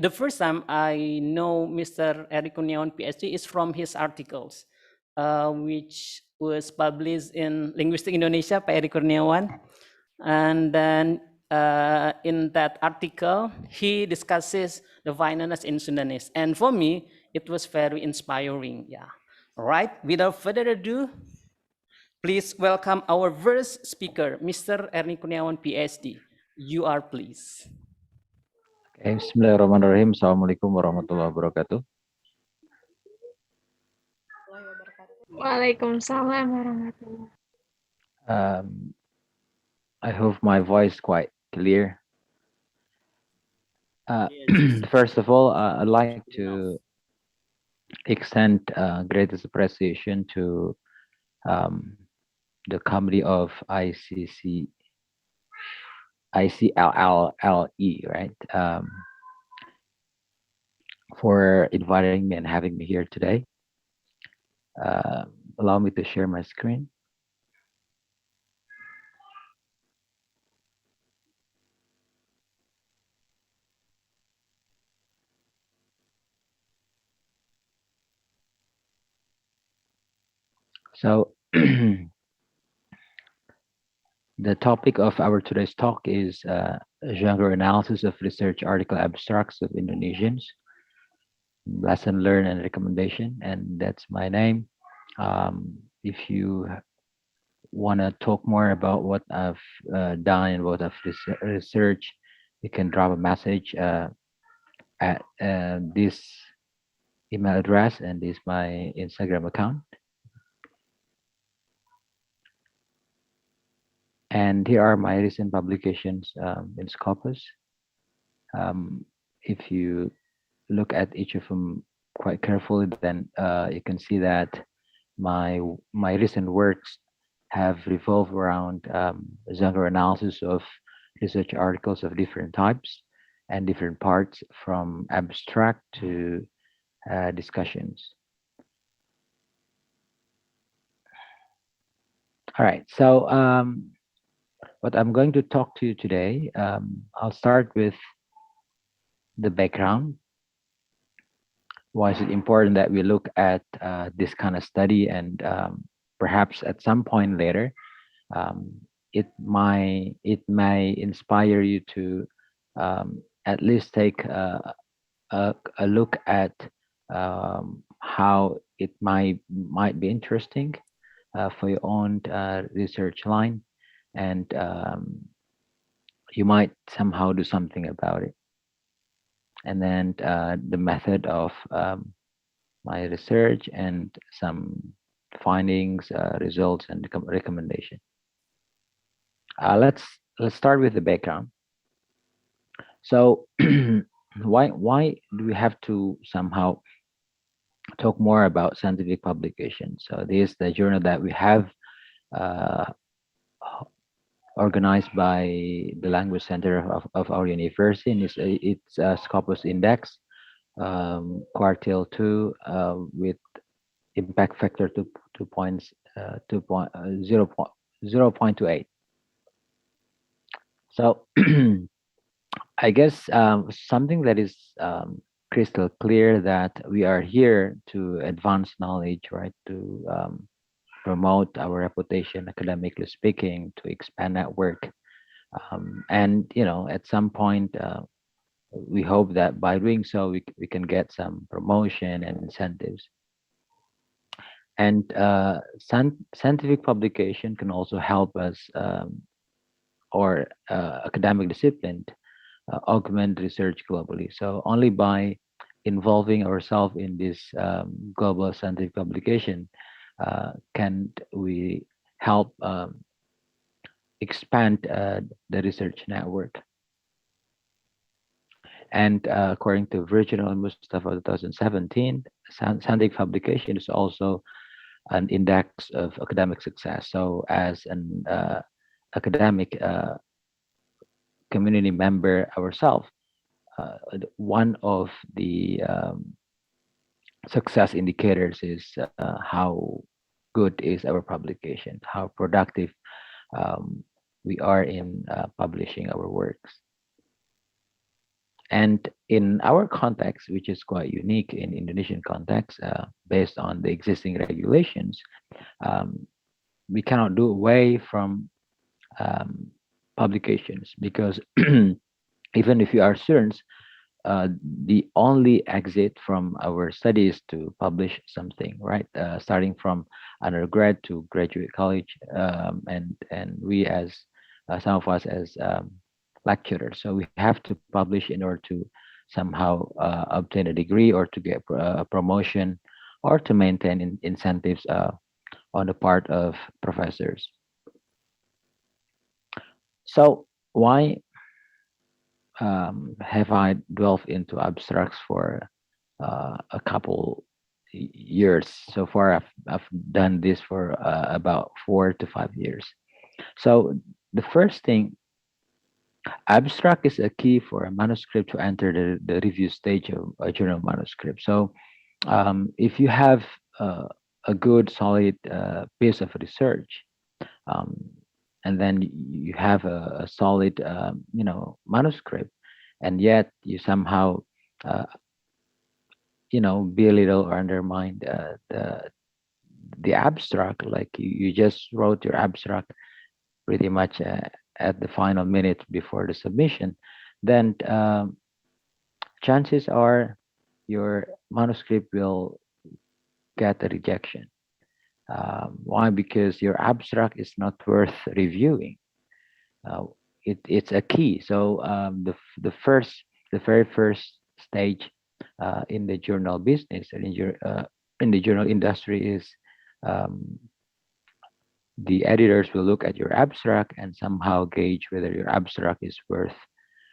The first time I know Mr. Eric Kurniawan, PhD, is from his articles, which was published in Linguistics Indonesia, Pak Eric Kurniawan. And then in that article, he discusses the finance in Sundanese. And for me, it was very inspiring. Yeah. All right. Without further ado, please welcome our first speaker, Mr. Ernie Kurniawan, PhD. You are pleased. Okay, Bismillahirrahmanirrahim. Assalamualaikum warahmatullahi wabarakatuh. Waalaikumsalam warahmatullahi. I hope my voice is quite clear. First of all, I'd like to extend greatest appreciation to the committee of Iclle, right, for inviting me and having me here today. Allow me to share my screen. So the topic of our today's talk is genre analysis of research article abstracts of Indonesians, lesson learned and recommendation, and that's my name. If you want to talk more about what I've done and what I've researched, you can drop a message at this email address, and this is my Instagram account. And here are my recent publications in Scopus. If you look at each of them quite carefully, then you can see that my recent works have revolved around genre analysis of research articles of different types and different parts, from abstract to discussions. All right, so what I'm going to talk to you today, I'll start with the background. Why is it important that we look at this kind of study, and perhaps at some point later, it may inspire you to at least take a look at how it might be interesting for your own research line, and you might somehow do something about it. And then the method of my research and some findings, results, and recommendation. Let's start with the background. So why do we have to somehow talk more about scientific publications? So this is the journal that we have organized by the Language Center of our university, and it's a Scopus Index, quartile 2, with impact factor 0.28. So I guess something that is crystal clear, that we are here to advance knowledge, right? To promote our reputation, academically speaking, to expand network, and at some point, we hope that by doing so, we can get some promotion and incentives. And scientific publication can also help us, or academic discipline, augment research globally. So only by involving ourselves in this global scientific publication can we help expand the research network. And according to Virgin Mustafa 2017, scientific publication is also an index of academic success. So as an academic community member ourselves, one of the success indicators is how good is our publication, how productive we are in publishing our works. And in our context, which is quite unique in Indonesian context, based on the existing regulations, um, we cannot do away from um, publications because even if you are students, the only exit from our studies to publish something, right? Starting from undergrad to graduate college, and we as some of us as lecturers, so we have to publish in order to somehow obtain a degree or to get a promotion or to maintain incentives on the part of professors. So why have I delved into abstracts for a couple years so far? I've done this for about 4 to 5 years. So the first thing, abstract is a key for a manuscript to enter the review stage of a journal manuscript. So if you have a good solid piece of research, um, and then you have a solid manuscript, and yet you somehow uh, belittle or undermine the abstract, like you just wrote your abstract pretty much at the final minute before the submission, then chances are your manuscript will get a rejection. Why? Because your abstract is not worth reviewing. uh, it's a key. So the very first stage in the journal business and in the journal industry is um, the editors will look at your abstract and somehow gauge whether your abstract is worth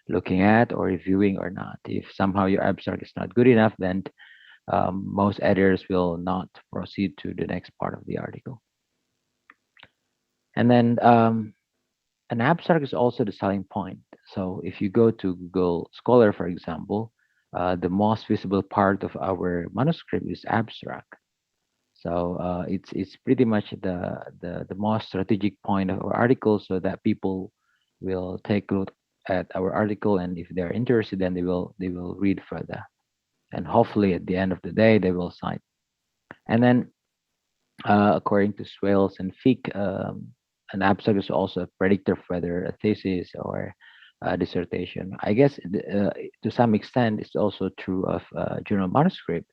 looking at or reviewing or not. If somehow your abstract is not good enough, then most editors will not proceed to the next part of the article. And then an abstract is also the selling point. So if you go to Google Scholar, for example, the most visible part of our manuscript is abstract. So it's pretty much the most strategic point of our article, so that people will take a look at our article, and if they're interested, then they will read further, and hopefully at the end of the day they will cite. And then according to Swales and Fick, an abstract is also a predictor of whether a thesis or a dissertation. I guess to some extent, it's also true of journal manuscript,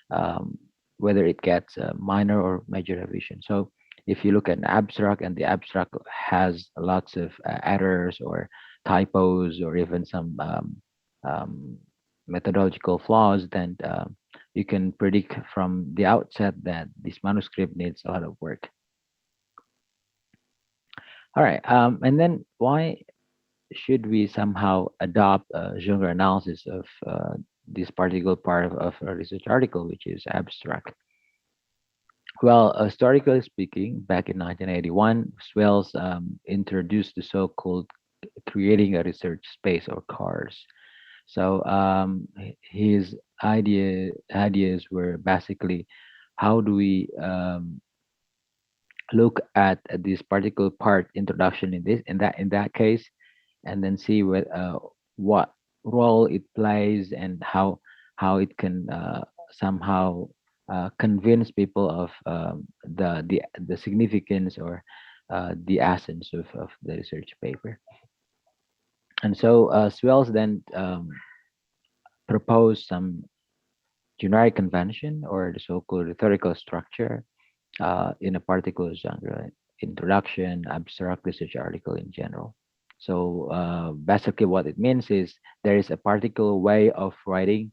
um, whether it gets a minor or major revision. So if you look at an abstract and the abstract has lots of errors or typos or even some um, methodological flaws, then you can predict from the outset that this manuscript needs a lot of work. All right, and then why should we somehow adopt a genre analysis of this particular part of a research article, which is abstract? Well, historically speaking, back in 1981, Swells introduced the so-called creating a research space or CARS. So his ideas were basically, how do we look at this particular part introduction in that case, and then see what role it plays and how it can somehow convince people of the significance or the essence of the research paper. And so Swells then proposed some generic convention or the so-called rhetorical structure in a particular genre: introduction, abstract, research article in general. So basically what it means is there is a particular way of writing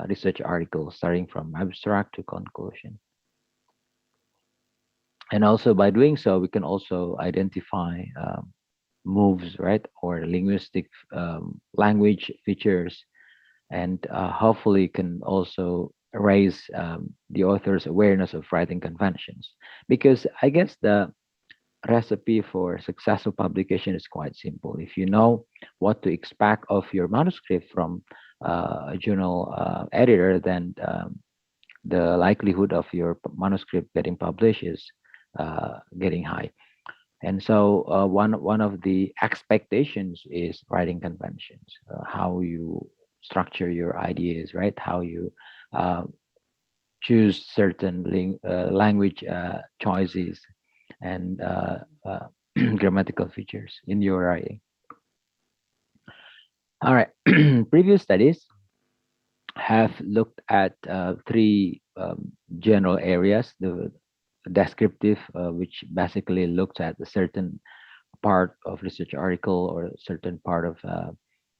research articles, starting from abstract to conclusion. And also by doing so, we can also identify moves, right, or linguistic language features, and hopefully can also raise the author's awareness of writing conventions. Because I guess the recipe for successful publication is quite simple. If you know what to expect of your manuscript from a journal editor, then the likelihood of your manuscript getting published is getting high. And so one of the expectations is writing conventions, how you structure your ideas, right? How you uh, choose certain language choices and grammatical features in your writing. All right. Previous studies have looked at three general areas: the descriptive, which basically looks at a certain part of research article or a certain part of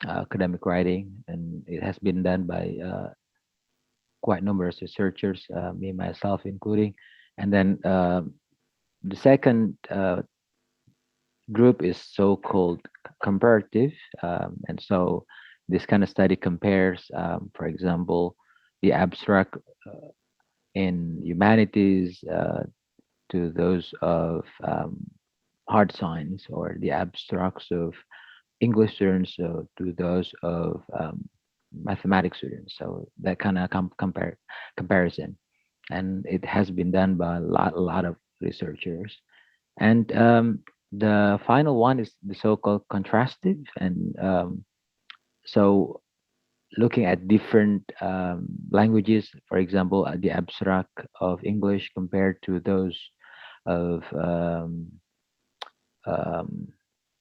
academic writing, and it has been done by quite numerous researchers, me myself including. And then the second group is so-called comparative, and so this kind of study compares, for example, the abstract in humanities to those of hard science, or the abstracts of English students to those of mathematics students. So that kind of comparison, and it has been done by a lot of researchers. And the final one is the so-called contrastive, and so looking at different languages, for example, the abstract of English compared to those of um,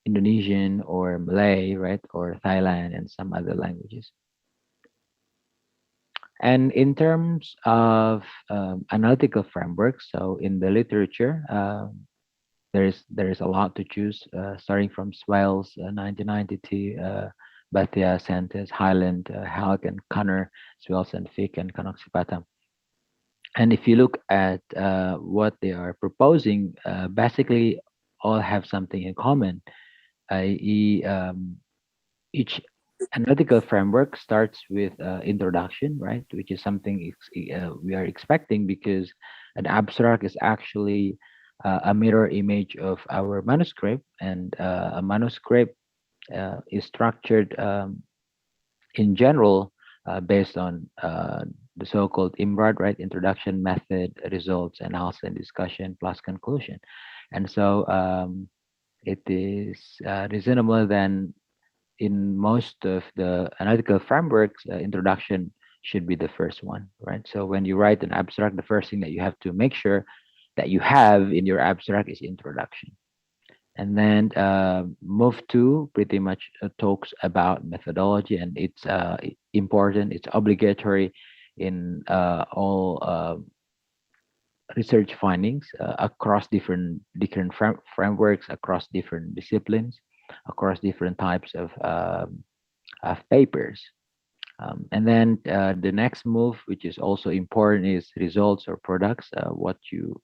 Indonesian or Malay, right, or Thailand and some other languages. And in terms of analytical frameworks, so in the literature, there is a lot to choose, starting from Swales, 1992, Batia, Santos, Highland, Halk and Connor, Swales and Fick and Kanoxipata. And if you look at what they are proposing, basically all have something in common, i.e., each analytical framework starts with introduction, right? Which is something we are expecting, because an abstract is actually a mirror image of our manuscript, and a manuscript is structured in general based on the so-called IMRAD, right? Introduction, method, results, analysis, and discussion, plus conclusion. And so it is reasonable then, in most of the analytical frameworks, introduction should be the first one, right? So when you write an abstract, the first thing that you have to make sure that you have in your abstract is introduction. And then move to pretty much talks about methodology, and it's important, it's obligatory in all research findings across different frameworks, across different disciplines, across different types of papers. And then the next move, which is also important, is results or products, what you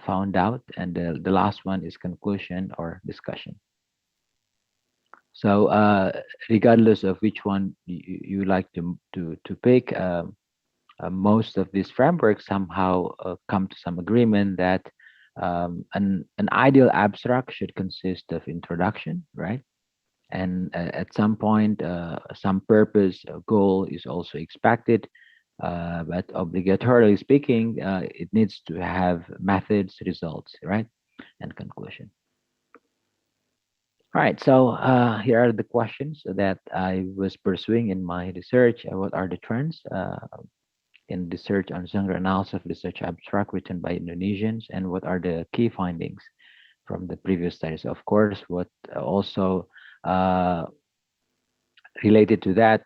found out. And the last one is conclusion or discussion. So regardless of which one you like to pick, most of these frameworks somehow come to some agreement that an ideal abstract should consist of introduction, right? And at some point, some purpose goal is also expected, but obligatorily speaking, it needs to have methods, results, right, and conclusion. All right, so here are the questions that I was pursuing in my research. What are the trends in research on genre analysis of research abstract written by Indonesians, and what are the key findings from the previous studies? Of course, what also related to that,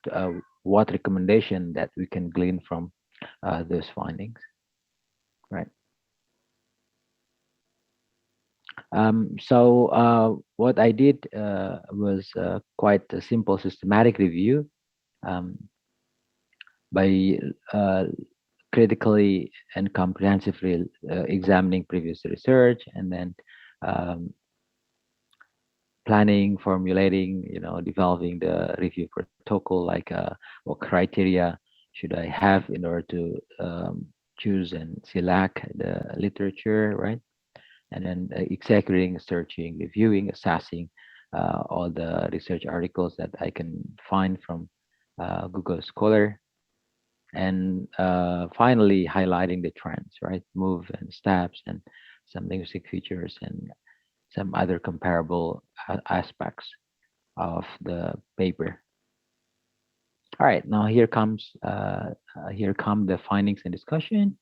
what recommendation that we can glean from those findings, right? So what I did was quite a simple systematic review um, by critically and comprehensively examining previous research, and then um, planning, formulating, developing the review protocol, like what criteria should I have in order to choose and select the literature, right? And then executing, searching, reviewing, assessing all the research articles that I can find from Google Scholar, and finally highlighting the trends, right? Move and steps and some linguistic features and some other comparable aspects of the paper. All right, now here come the findings and discussion.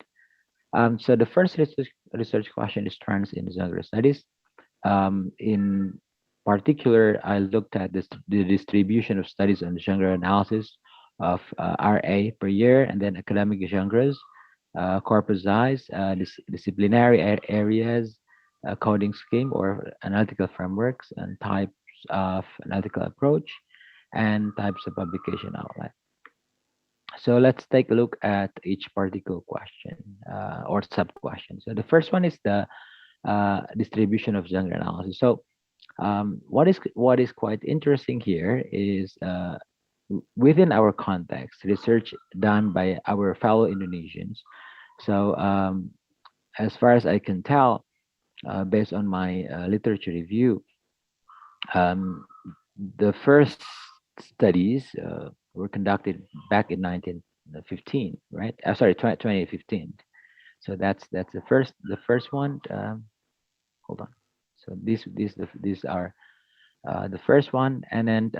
So the first research question is trends in genre studies. In particular, I looked at the distribution of studies on genre analysis of RA per year, and then academic genres, corpus size, disciplinary areas, coding scheme or analytical frameworks, and types of analytical approach, and types of publication outlet. So let's take a look at each particular question or sub question. So the first one is the distribution of genre analysis. So what is quite interesting here is within our context, research done by our fellow Indonesians. So as far as I can tell, based on my literature review, um, the first studies were conducted back in 1915, right? Sorry, 2015. So that's the first one. Hold on. So these are the first one, and then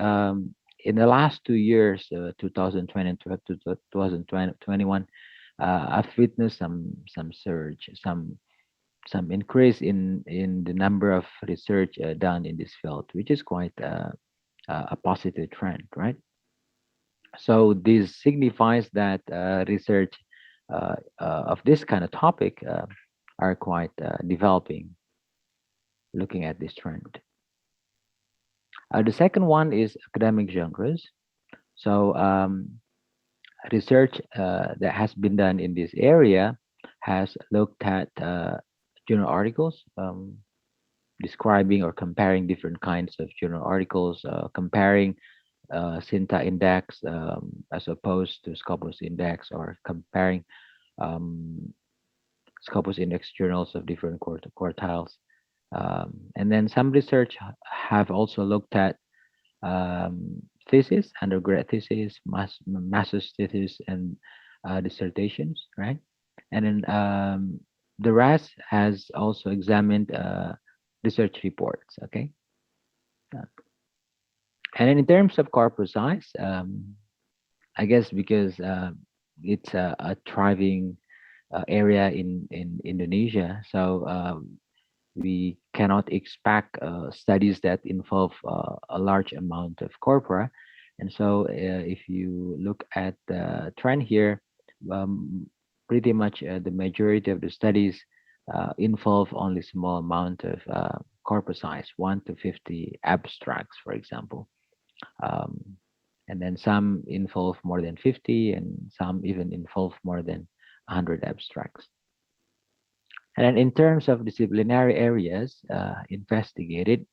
in the last 2 years, 2020 and 2021, I've witnessed some surge, some increase in the number of research done in this field, which is quite a positive trend, right? So this signifies that research of this kind of topic are quite developing, looking at this trend. The second one is academic genres. So research that has been done in this area has looked at journal articles describing or comparing different kinds of journal articles, comparing Synta index as opposed to Scopus index, or comparing um, Scopus index journals of different quartiles. And then some research have also looked at thesis, undergrad thesis, master's thesis, and dissertations, right? And then the rest has also examined research reports, okay? Uh, And then in terms of corpus size, I guess because it's a thriving area in Indonesia, so we cannot expect studies that involve a large amount of corpora. And so if you look at the trend here, um, pretty much the majority of the studies involve only small amount of corpus size, 1 to 50 abstracts, for example. Um, and then some involve more than 50, and some even involve more than 100 abstracts. And then in terms of disciplinary areas investigated,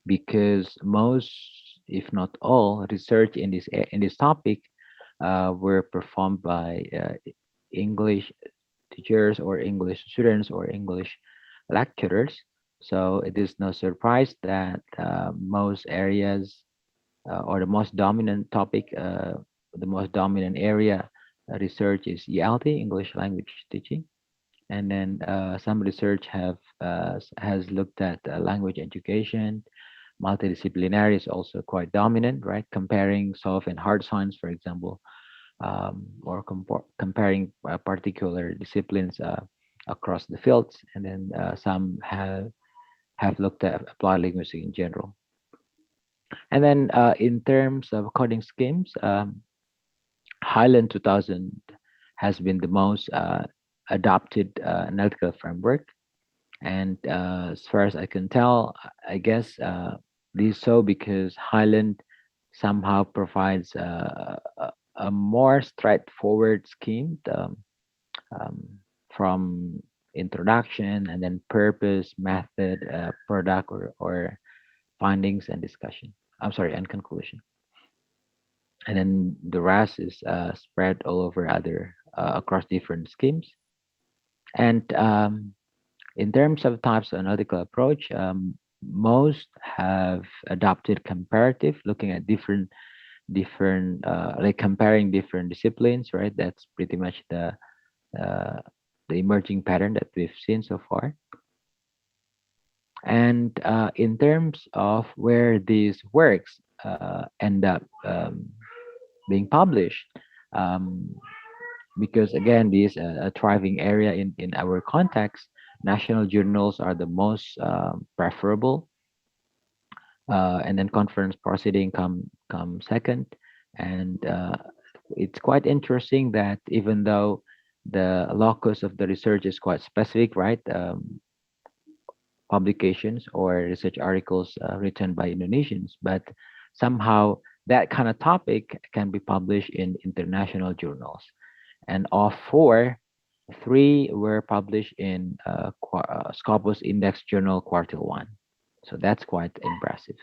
because most, if not all, research in this topic were performed by English teachers or English students or English lecturers. So it is no surprise that most areas or the most dominant topic, the most dominant area research is ELT, English language teaching. And then some research has looked at language education. Multidisciplinary is also quite dominant, right? Comparing soft and hard science, for example, or comparing particular disciplines across the fields. And then some have looked at applied linguistics in general. And then in terms of coding schemes, Highland 2000 has been the most adopted analytical framework. And as far as I can tell, I guess this is so because Highland somehow provides a more straightforward scheme um, from introduction and then purpose, method, product, or findings and discussion. I'm sorry, and conclusion. And then the rest is spread all over other across different schemes. And in terms of types of analytical approach, most have adopted comparative, looking at different like comparing different disciplines, right? That's pretty much uh, the emerging pattern that we've seen so far. And in terms of where these works end up being published. Um, because again, this a thriving area in our context, national journals are the most preferable, and then conference proceeding come second. And it's quite interesting that even though the locus of the research is quite specific, right? Publications or research articles written by Indonesians, but somehow that kind of topic can be published in international journals. And of four, three were published in Scopus Index Journal Quartile 1. So that's quite impressive.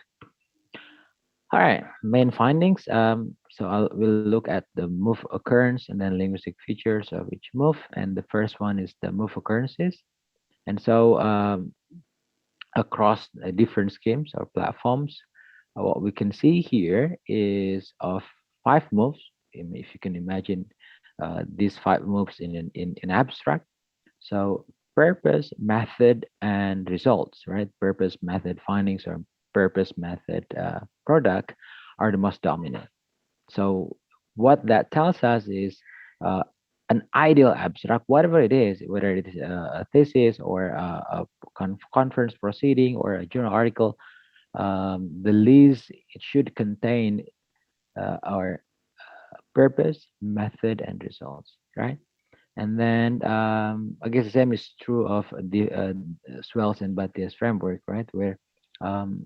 All right, main findings. We'll look at the move occurrence and then linguistic features of each move. And the first one is the move occurrences. And so across different schemes or platforms, what we can see here is of five moves. If you can imagine these five moves in abstract. So purpose, method, and results, right? Purpose, method, findings, or purpose, method, product are the most dominant. So what that tells us is uh, an ideal abstract, whatever it is, whether it is a thesis or a conference proceeding or a journal article, the least it should contain our purpose, method, and results, right? And then I guess the same is true of the Swells and Batia's framework, right? Where um,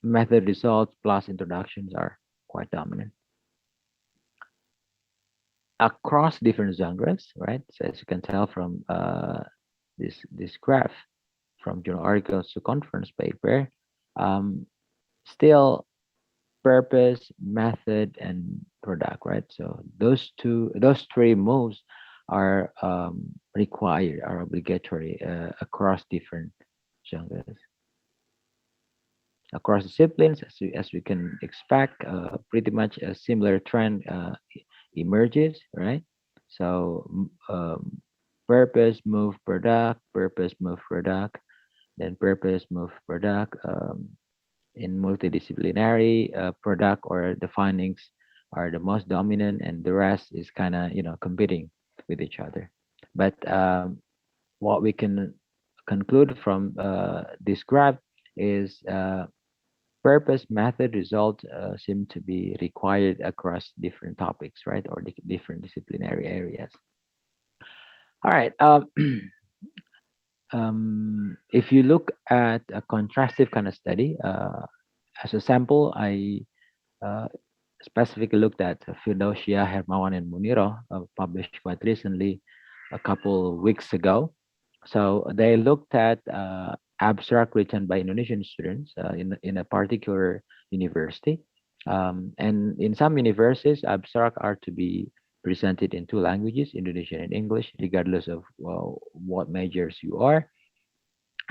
method, results, plus introductions are quite dominant across different genres, right? So as you can tell from this graph, from journal articles to conference paper, um, still purpose, method, and product, right? So those three moves are required, are obligatory across different genres. Across disciplines, as we can expect, pretty much a similar trend emerges, right? So purpose, move, product, then purpose, move, product. In multidisciplinary product or the findings are the most dominant and the rest is kind of competing with each other. But what we can conclude from this graph is purpose, method, result seem to be required across different topics, right, or different disciplinary areas. All right. If you look at a contrastive kind of study, as a sample, I uh, specifically looked at Firdausya, Hermawan, and Muniro, published quite recently, a couple weeks ago. So they looked at abstract written by Indonesian students in a particular university. And in some universities, abstract are to be presented in two languages, Indonesian and English, regardless of what majors you are.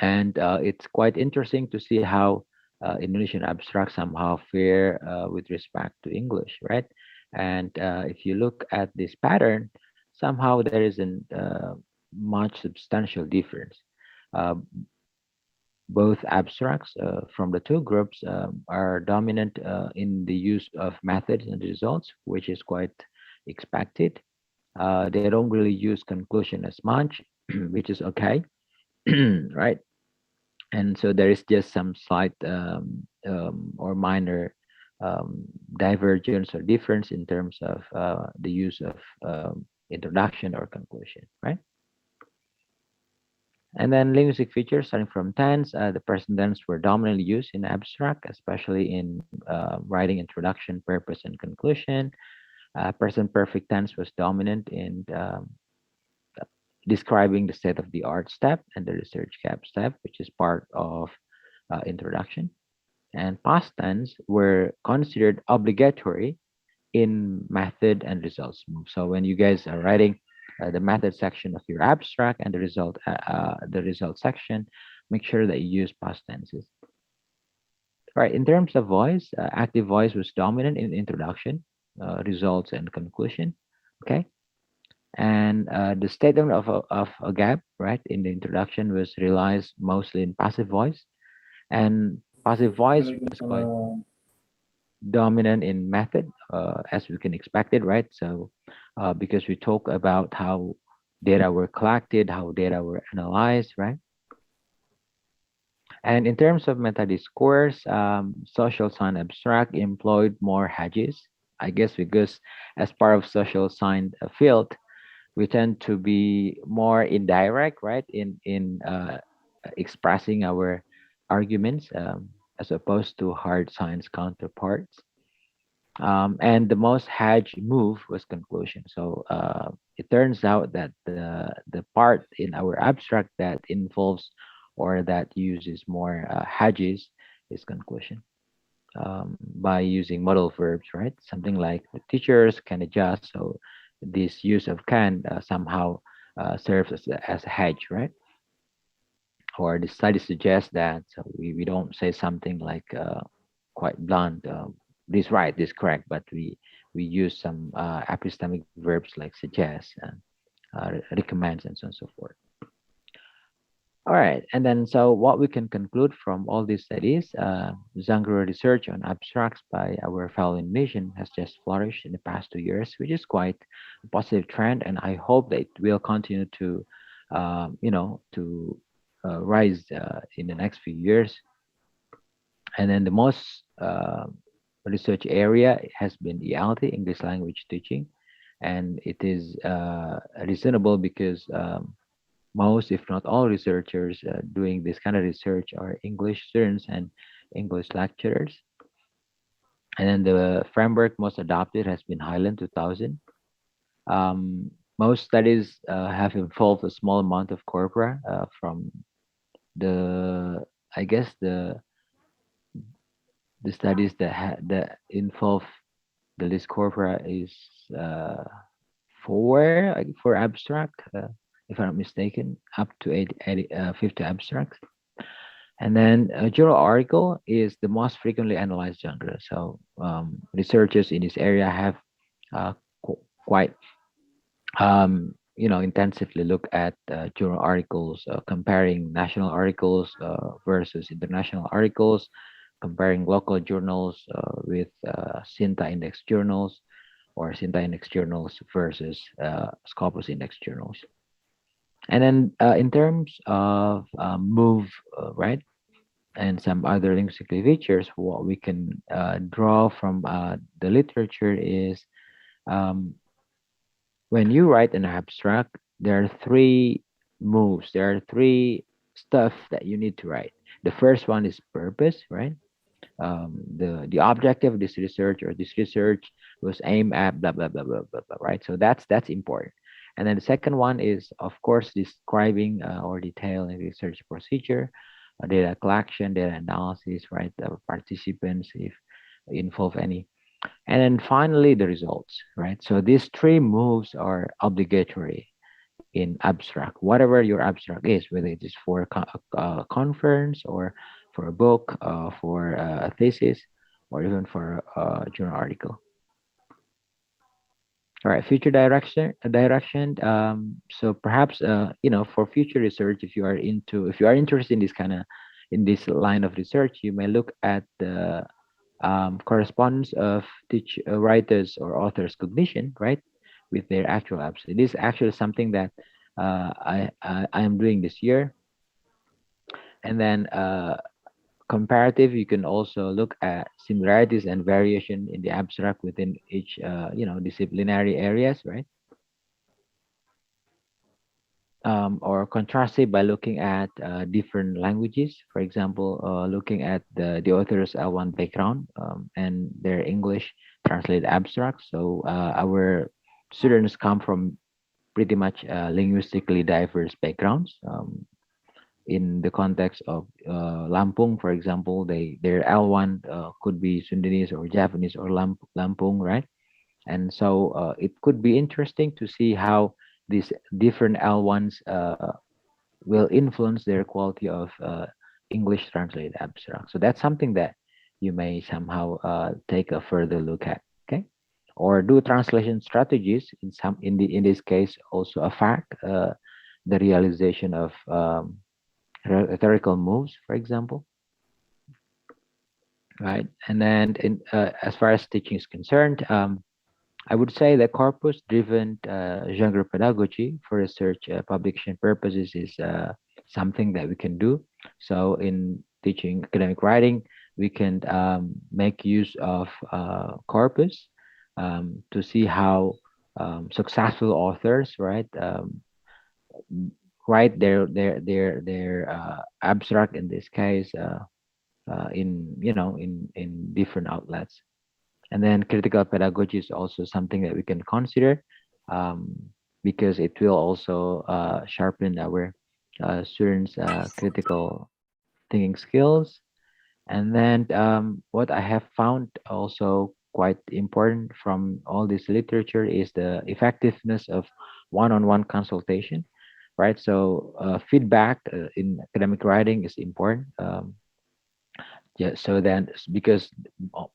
And it's quite interesting to see how Indonesian abstract somehow fare with respect to English, right? And if you look at this pattern, somehow there isn't much substantial difference. Uh, Both abstracts from the two groups are dominant in the use of methods and results, which is quite expected. They don't really use conclusion as much, which is okay, right? And so there is just some slight or minor divergence or difference in terms of the use of introduction or conclusion, right? And then linguistic features starting from tense, the present tense were dominantly used in abstract, especially in writing introduction, purpose, and conclusion. Present perfect tense was dominant in describing the state of the art step and the research gap step, which is part of introduction. And past tense were considered obligatory in method and results move. So when you guys are writing the method section of your abstract and the result section, make sure that you use past tenses. All right. In terms of voice, active voice was dominant in introduction, results, and conclusion. Okay. And the statement of a gap, right, in the introduction was realized mostly in passive voice, and passive voice was quite dominant in method, as we can expect it, right? So, because we talk about how data were collected, how data were analyzed, right? And in terms of meta discourse, social science abstract employed more hedges, I guess, because as part of social science field, we tend to be more indirect, right, in expressing our arguments, as opposed to hard science counterparts. And the most hedged move was conclusion. So it turns out that the part in our abstract that involves or that uses more hedges is conclusion. By using modal verbs, right? Something like the teachers can adjust. So this use of can somehow serves as a hedge, right? Or the study suggests that, so we don't say something like quite blunt, this right, this correct, but we use some epistemic verbs like suggest and recommends and so on and so forth. All right, and then so what we can conclude from all these studies, Zangro research on abstracts by our fellow Indonesian has just flourished in the past 2 years, which is quite a positive trend, and I hope that it will continue to, to rise in the next few years. And then the most research area has been ELT, English language teaching, and it is reasonable because most, if not all, researchers doing this kind of research are English students and English lecturers. And then the framework most adopted has been Highland 2000. Most studies have involved a small amount of corpora from the, I guess the studies that involve the list corpora is four for abstract, if I'm not mistaken, up to 50 abstracts. And then a journal article is the most frequently analyzed genre. So researchers in this area have quite intensively look at journal articles, comparing national articles versus international articles, comparing local journals with Sinta index journals or Sinta index journals versus Scopus index journals. And then in terms of move, right, and some other linguistic features, what we can draw from the literature is um, when you write an abstract, there are three moves, there are three stuff that you need to write. The first one is purpose, right? The objective of this research or this research was aimed at blah blah blah blah blah, blah, right? So that's important. And then the second one is, of course, describing or detailing research procedure, data collection, data analysis, right? Participants, if involve any, and then finally the results, right? So these three moves are obligatory in abstract, whatever your abstract is, whether it is for a conference or for a book, for a thesis, or even for a journal article. All right, future direction. So perhaps for future research, if you are interested in this kind of in this line of research, you may look at the correspondence of writers or authors' cognition, right, with their actual apps. It is actually something that I am doing this year. And then comparative, you can also look at similarities and variation in the abstract within each disciplinary areas, right? Or contrastive by looking at different languages. For example, looking at the author's L1 background and their English translated abstract. So our students come from pretty much linguistically diverse backgrounds. In the context of Lampung, for example, their L1 could be Sundanese or Japanese or Lampung, right? And so it could be interesting to see how these different L1s will influence their quality of English translated abstract. So that's something that you may somehow take a further look at, okay? Or do translation strategies in this case also affect the realization of rhetorical moves, for example. right? And then as far as teaching is concerned, I would say that corpus-driven genre pedagogy for research publication purposes is something that we can do. So in teaching academic writing, we can make use of corpus to see how successful authors, right, write their abstract in this case in in different outlets. And then critical pedagogy is also something that we can consider um, because it will also sharpen our students' critical thinking skills. And then what I have found also quite important from all this literature is the effectiveness of one-on-one consultation, right? So feedback in academic writing is important. Yeah, so then because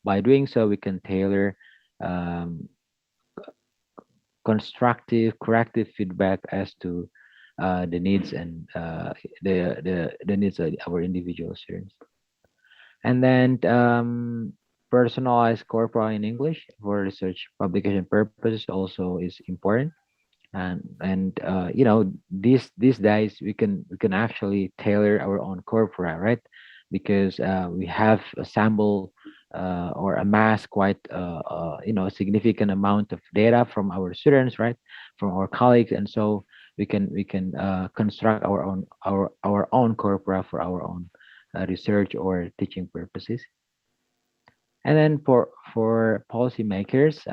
by doing so we can tailor um, constructive corrective feedback as to the needs and the needs of our individual students. And then personalized corpora in English for research publication purposes also is important. And these days we can actually tailor our own corpora, right? Because we have assembled or amassed quite a significant amount of data from our students, right, from our colleagues, and so we can construct our own corpora for our own research or teaching purposes. And then for policymakers,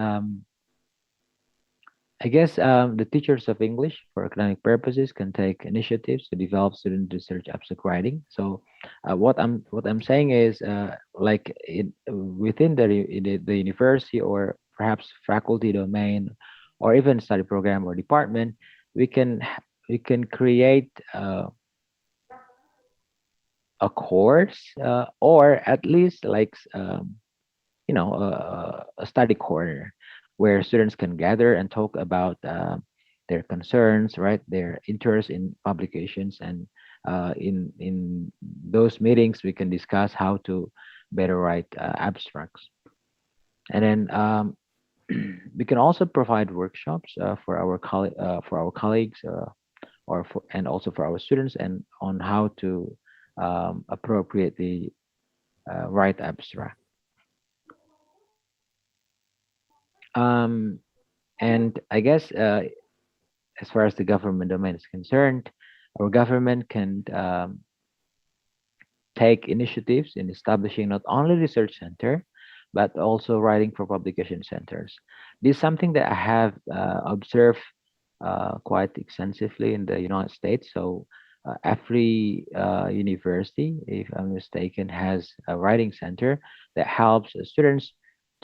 I guess the teachers of English for academic purposes can take initiatives to develop student research abstract writing. So, what I'm saying is, like within the university or perhaps faculty domain, or even study program or department, we can create a course or at least like a study corner where students can gather and talk about their concerns, right, their interest in publications, and in those meetings we can discuss how to better write abstracts. And then we can also provide workshops for our colleagues and also for our students and on how to appropriately write abstract. Um, And I guess as far as the government domain is concerned, our government can take initiatives in establishing not only research center, but also writing for publication centers. This is something that I have observed quite extensively in the United States. So every university, if I'm mistaken, has a writing center that helps students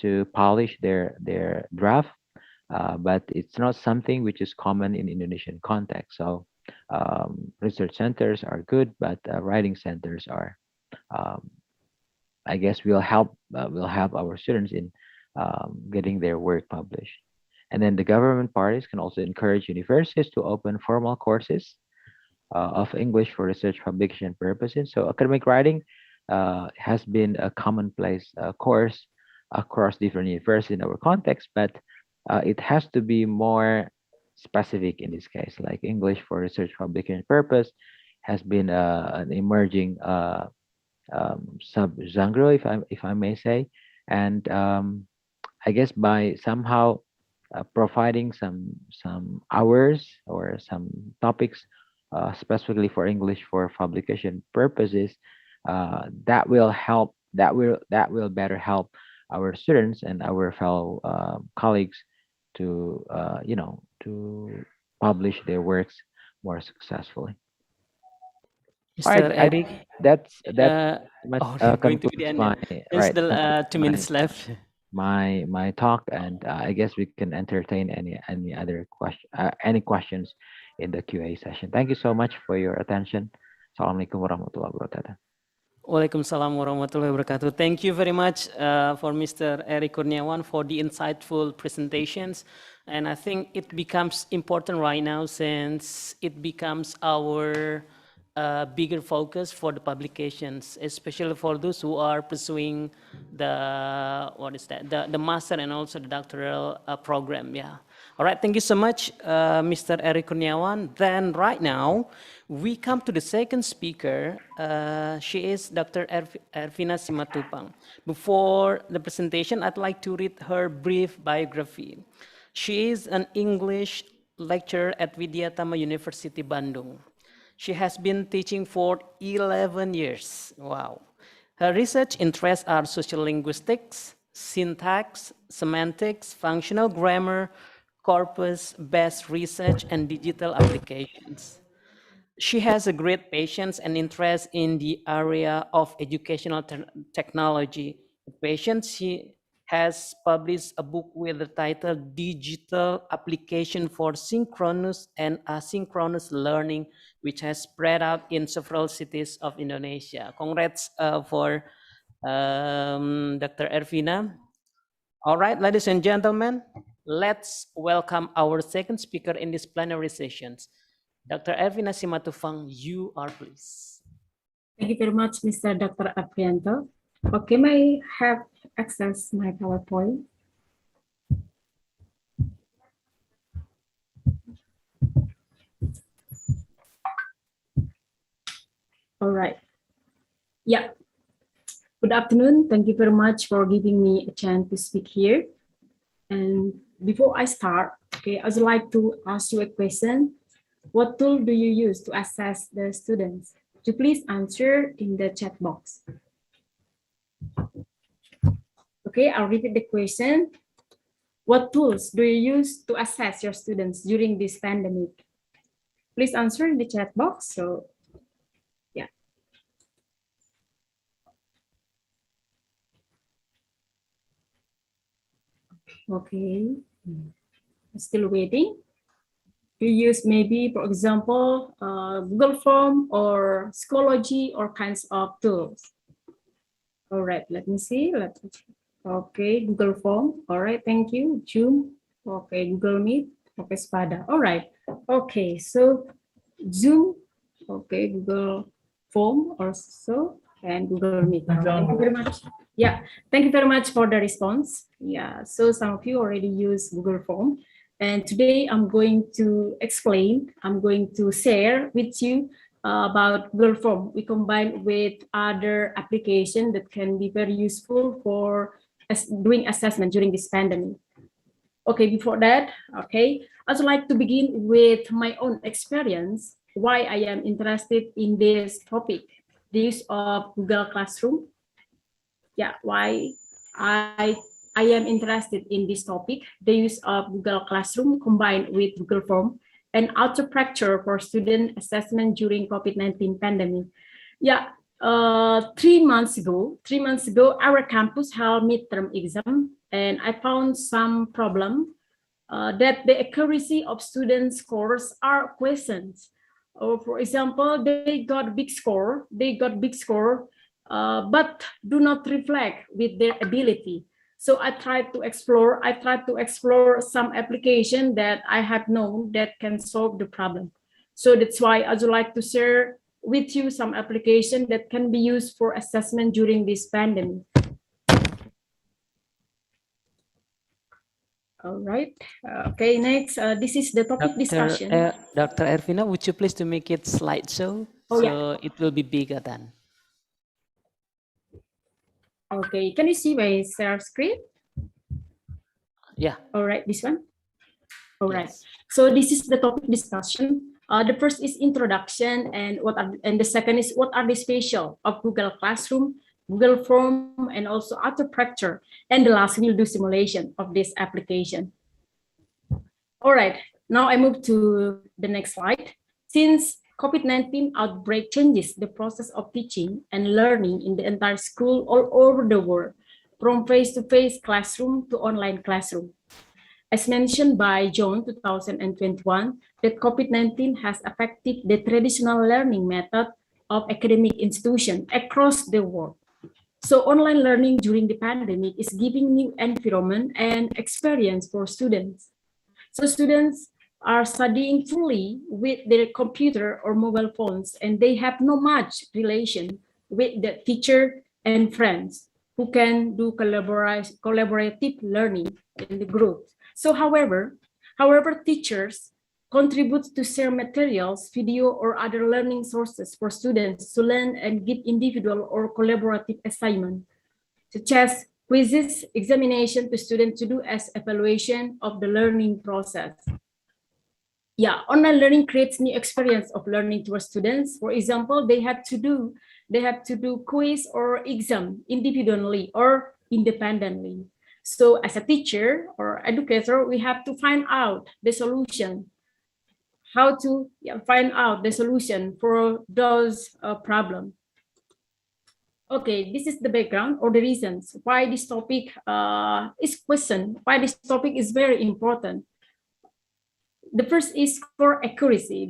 to polish their draft, but it's not something which is common in Indonesian context. So research centers are good, but writing centers are, um, I guess, will help our students in getting their work published. And then the government parties can also encourage universities to open formal courses of English for research publication purposes. So academic writing has been a commonplace course across different universities in our context, but it has to be more specific in this case, like English for research publication purpose has been an emerging sub-genre, if I may say, and I guess by somehow providing some hours or some topics specifically for English for publication purposes, that will help. That will better help our students and our fellow colleagues to to publish their works more successfully. All right, Mr. Eric, that uh, much going to be the concludes end. my There's right still concludes 2 minutes left. my talk, and I guess we can entertain any other any questions in the QA session. Thank you so much for your attention. Assalamualaikum warahmatullahi wabarakatuh. Waalaikumsalam warahmatullahi wabarakatuh. Thank you very much for Mr. Eric Kurniawan for the insightful presentations. And I think it becomes important right now since it becomes our a bigger focus for the publications, especially for those who are pursuing the, what is that, the master and also the doctoral program, yeah. All right, thank you so much, Mr. Eric Kurniawan. Then right now, we come to the second speaker. She is Dr. Ervina Simatupang. Before the presentation, I'd like to read her brief biography. She is an English lecturer at Widyatama University, Bandung. She has been teaching for 11 years. Wow. Her research interests are social linguistics, syntax, semantics, functional grammar, corpus-based research, and digital applications. She has a great patience and interest in the area of educational technology. Patience, she has published a book with the title Digital Application for Synchronous and Asynchronous Learning, which has spread out in several cities of Indonesia. Congrats for Dr. Ervina. All right, ladies and gentlemen, let's welcome our second speaker in this plenary sessions. Dr. Ervina Simatupang, you are please. Thank you very much, Mr. Dr. Aprianto. Okay, may I have access my PowerPoint? All right. Yeah. Good afternoon. Thank you very much for giving me a chance to speak here. And before I start, okay, I would like to ask you a question. What tool do you use to assess the students? Could you please answer in the chat box? Okay, I'll repeat the question. What tools do you use to assess your students during this pandemic? Please answer in the chat box. So, yeah. Okay, still waiting. You use maybe, for example, Google Form or Schoology or kinds of tools. All right, let me see. Okay, Google Form. All right, thank you. Zoom. Okay, Google Meet. Okay, Spada. All right. Okay, so Zoom. Okay, Google Form also and Google Meet. Thank you very much. Yeah, thank you very much for the response. Yeah, so some of you already use Google Form. And today I'm going to explain, I'm going to share with you about Google Form. We combine with other applications that can be very useful for doing assessment during this pandemic. Okay, before that, okay, I would like to begin with my own experience, why I am interested in this topic, the use of Google Classroom. Yeah, why I am interested in this topic, the use of Google Classroom combined with Google Form and auto-practice for student assessment during COVID-19 pandemic. Yeah, 3 months ago, our campus held midterm exam, and I found some problem that the accuracy of students' scores are questions. For example, they got big score, but do not reflect with their ability. So I tried to explore some application that I have known that can solve the problem. So that's why I would like to share with you some application that can be used for assessment during this pandemic. All right. Okay, next, this is the topic discussion. Dr. Ervina, would you please to make it slideshow? Oh, so yeah. It will be bigger then. Okay, can you see my share screen? Yeah. All right, this one. All right. Yes. So this is the topic discussion. The first is introduction, and the second is what are the special of Google Classroom, Google Form, and also auto-practice. And the last we'll do simulation of this application. All right. Now I move to the next slide. Since COVID-19 outbreak changes the process of teaching and learning in the entire school all over the world, from face-to-face classroom to online classroom. As mentioned by John 2021, that COVID-19 has affected the traditional learning method of academic institutions across the world. So online learning during the pandemic is giving new environment and experience for students. So students are studying fully with their computer or mobile phones, and they have no much relation with the teacher and friends who can do collaborative learning in the group. So however, teachers contribute to share materials, video, or other learning sources for students to learn and give individual or collaborative assignment, such as quizzes, examination to students to do as evaluation of the learning process. Yeah, online learning creates new experience of learning to our students. For example, they have to do quiz or exam individually or independently. So as a teacher or educator, we have to find out the solution, how to find out the solution for those problems. Okay, this is the background or the reasons why this topic is questioned, why this topic is very important. The first is score accuracy.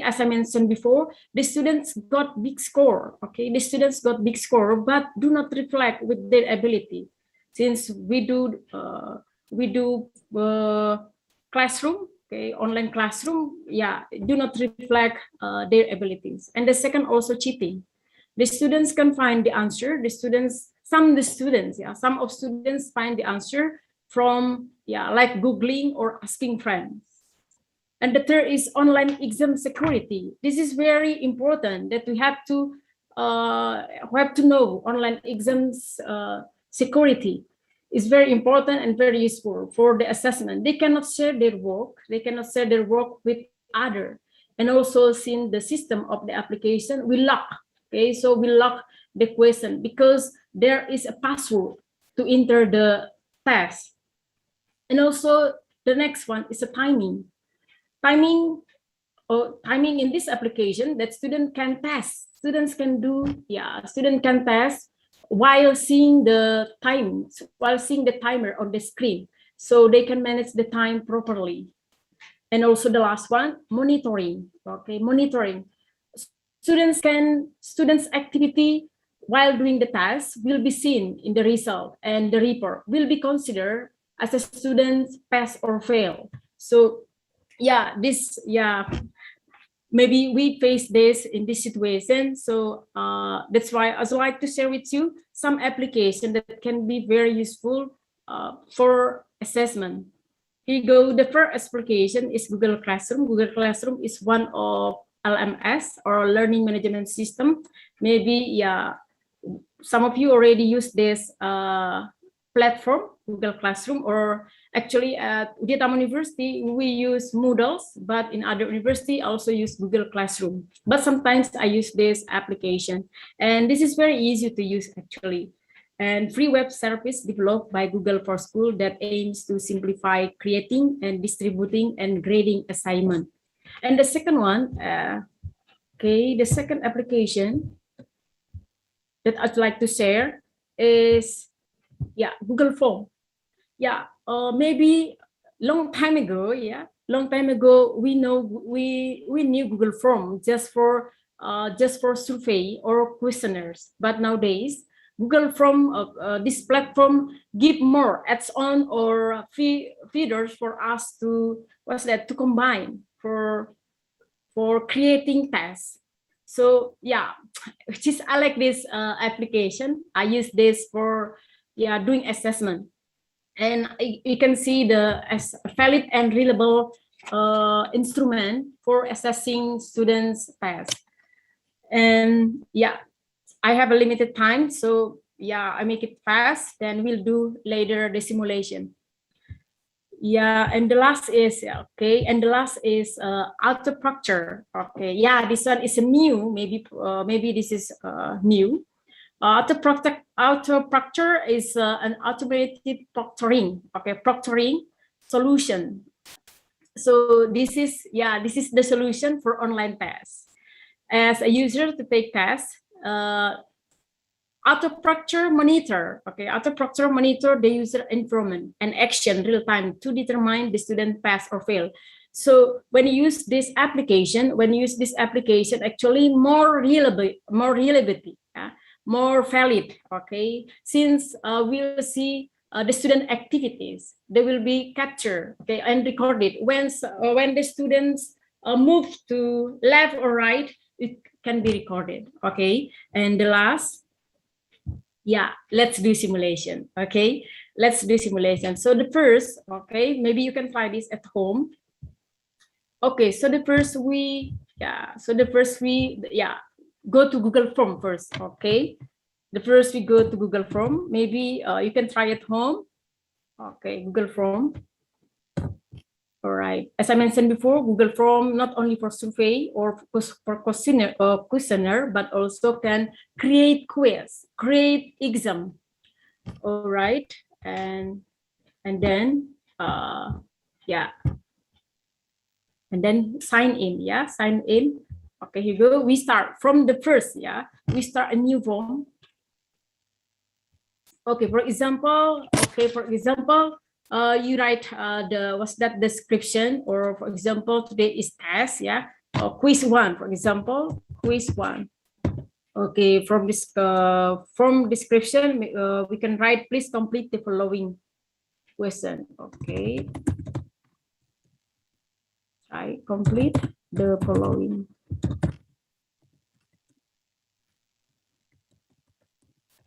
As I mentioned before, the students got big score. Okay, the students got big score, but do not reflect with their ability. Since we do classroom, okay, online classroom, yeah, do not reflect their abilities. And the second, also cheating. The students can find the answer. Some of students find the answer from like Googling or asking friends. And the third is online exam security. This is very important that we have to know online exams security is very important and very useful for the assessment. They cannot share their work. With other. And also, since the system of the application will lock. Okay, so we lock the question because there is a password to enter the test. And also the next one is a timing. Timing in this application that students can test while seeing the timer on the screen, so they can manage the time properly. And also the last one, monitoring. Okay, monitoring. Students' activity while doing the task will be seen in the result, and the report will be considered as a student's pass or fail. So maybe we face this in this situation. So that's why I would like to share with you some application that can be very useful for assessment. Here you go. The first application is Google Classroom. Google Classroom is one of LMS or learning management system. Maybe some of you already use this platform, Google Classroom, or actually at University we use Moodles, but in other university I also use Google Classroom. But sometimes I use this application, and this is very easy to use actually. And free web service developed by Google for School that aims to simplify creating and distributing and grading assignment. And the second one, the second application that I'd like to share is Google Form. Maybe long time ago we knew Google Form just for survey or questionnaires. But nowadays Google Form, this platform give more add-on or feeders for us to combine for creating tasks. So I like this application. I use this for doing assessment, and you can see as a valid and reliable instrument for assessing students' tasks. And I have a limited time, so I make it fast. Then we'll do later the simulation. And the last is auto-proctor. Okay, this one is a new. Maybe this is new. Auto-proctor is an automated proctoring. Okay, proctoring solution. So this is the solution for online tests. As a user to take tests, auto-proctor monitor. Okay, auto-proctor monitor the user environment and action real time to determine the student pass or fail. So when you use this application, actually more reliability, more valid. Okay, since we'll see the student activities. They will be captured, okay, and recorded. When the students move to left or right, it can be recorded, okay. And the last, yeah, let's do simulation, okay. Let's do simulation. So the first, okay, maybe you can try this at home. Okay, so the first we go to Google Form first, okay. The first we go to Google Form. Maybe you can try at home. Okay, Google Form. All right. As I mentioned before, Google Form not only for survey or for questionnaire, but also can create quiz, create exam. All right, and then yeah, and then sign in. Yeah, sign in. Okay, here you go. We start from the first. Yeah, we start a new form. Okay, for example, you write what's that description, or for example, today is test, yeah, or quiz one, for example, quiz one. Okay, from this from description, we can write, please complete the following question. Okay, I complete the following.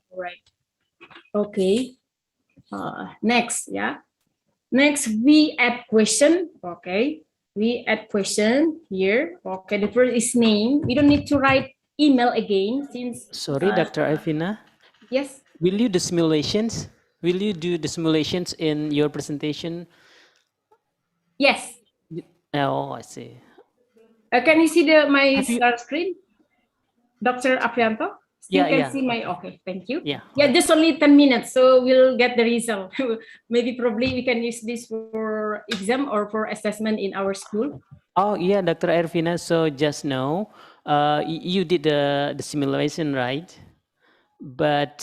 All right. Okay. Next, yeah. Next, we add question. Okay, we add question here. Okay, the first is name. We don't need to write email again since. Sorry, Dr. Ivina. Yes. Will you do simulations? Will you do the simulations in your presentation? Yes. Oh, I see. Can you see my Have you- start screen, Dr. Aprianto? You Yeah, can yeah. see my. Okay, thank you. Yeah. Yeah, just only 10 minutes, so we'll get the result. Maybe probably we can use this for exam or for assessment in our school. Oh, yeah, Dr. Ervina. So just now, you did the simulation, right? But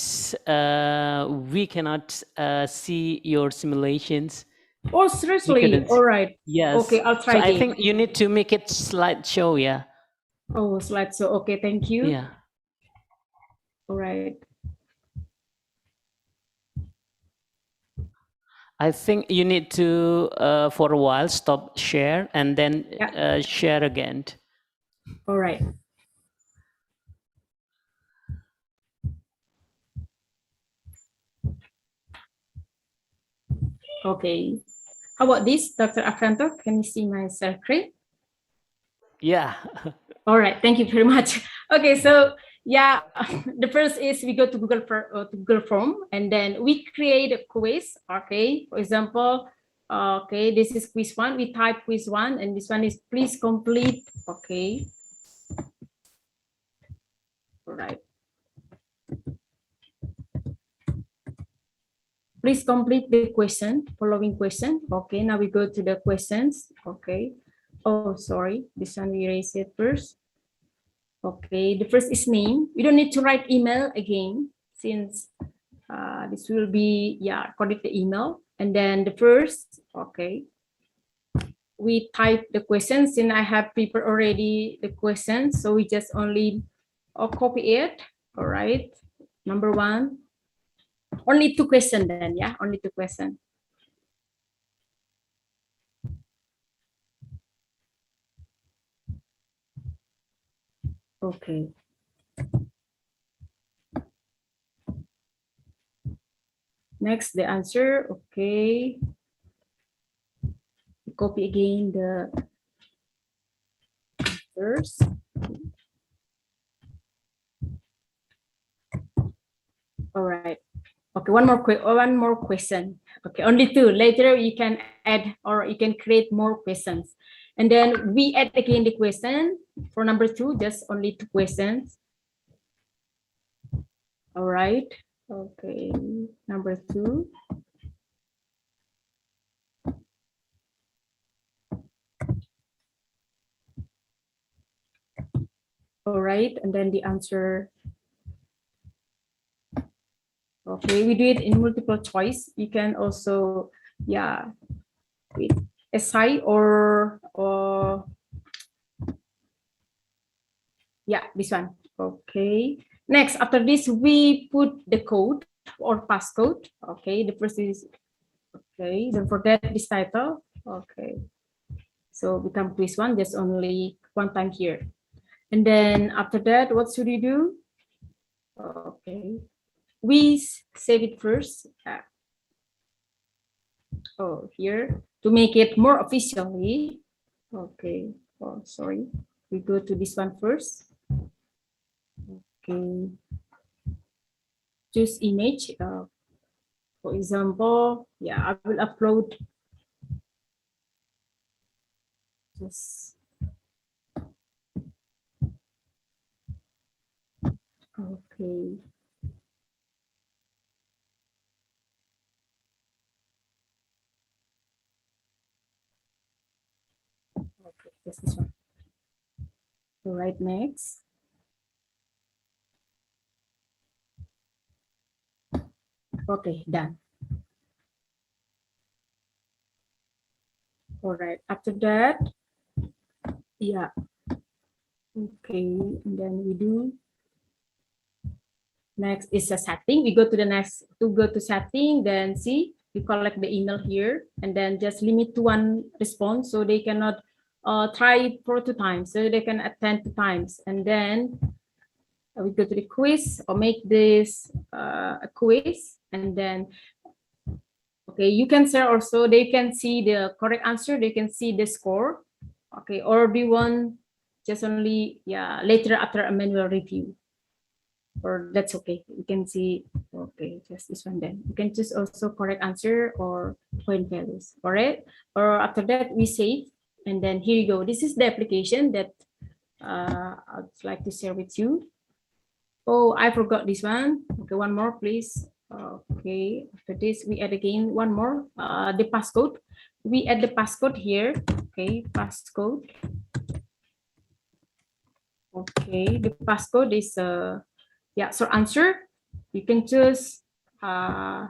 we cannot see your simulations. Oh, seriously? All right. Yes. Okay, I'll try So I again. think you need to make it slideshow, yeah. Oh, slideshow. Okay, thank you. Yeah. All right. I think you need to, for a while, stop share and then share again. All right. Okay. How about this, Dr. Akanto? Can you see my screen? Yeah. All right. Thank you very much. Okay. So yeah, the first is we go to Google Form, and then we create a quiz. Okay. For example, okay, this is quiz one. We type quiz one, and this one is please complete. Okay. All right. Please complete the question, following question. Okay, now we go to the questions. Okay. Oh, sorry. This one we erase it first. Okay, the first is name. We don't need to write email again since this will be, yeah, according to the email. And then the first, okay, we type the questions, and I have prepared already the questions. So we just only copy it. All right. Number one. Only two questions then, yeah, only two questions. Okay. Next, the answer. Okay. Copy again the answers. All right. Okay, one more question. Okay, only two. Later you can add or you can create more questions. And then we add again the question for number two, just only two questions. All right. Okay, number two. All right, and then the answer. Okay, we do it in multiple choice. You can also, yeah, with essay or yeah, this one. Okay. Next, after this, we put the code. or passcode. Okay, the first is, okay, don't forget this title. Okay, so become quiz one, just only one time here. And then after that, what should you do? Okay, we save it first. Oh, here to make it more officially. Okay, oh, sorry. We go to this one first. Okay, choose image. For example, yeah, I will upload this. Okay. Okay, this is one. All right, next. Okay, done. All right, after that, yeah. Okay, and then we do next is a setting. We go to the next to go to setting, then see we collect the email here, and then just limit to one response so they cannot try it for 2 times, so they can attend 2 times, and then we go to the quiz or make this a quiz, and then okay, you can share also. They can see the correct answer. They can see the score. Okay, or do you want just only later after a manual review? Or that's okay. You can see, okay, just this one then. You can choose also correct answer or point values. All right. Or after that, we save. And then here you go. This is the application that I'd like to share with you. Oh, I forgot this one. Okay, one more, please. Okay, after this, we add again one more, the passcode. We add the passcode here. Okay, passcode. Okay, the passcode is so answer, you can choose okay,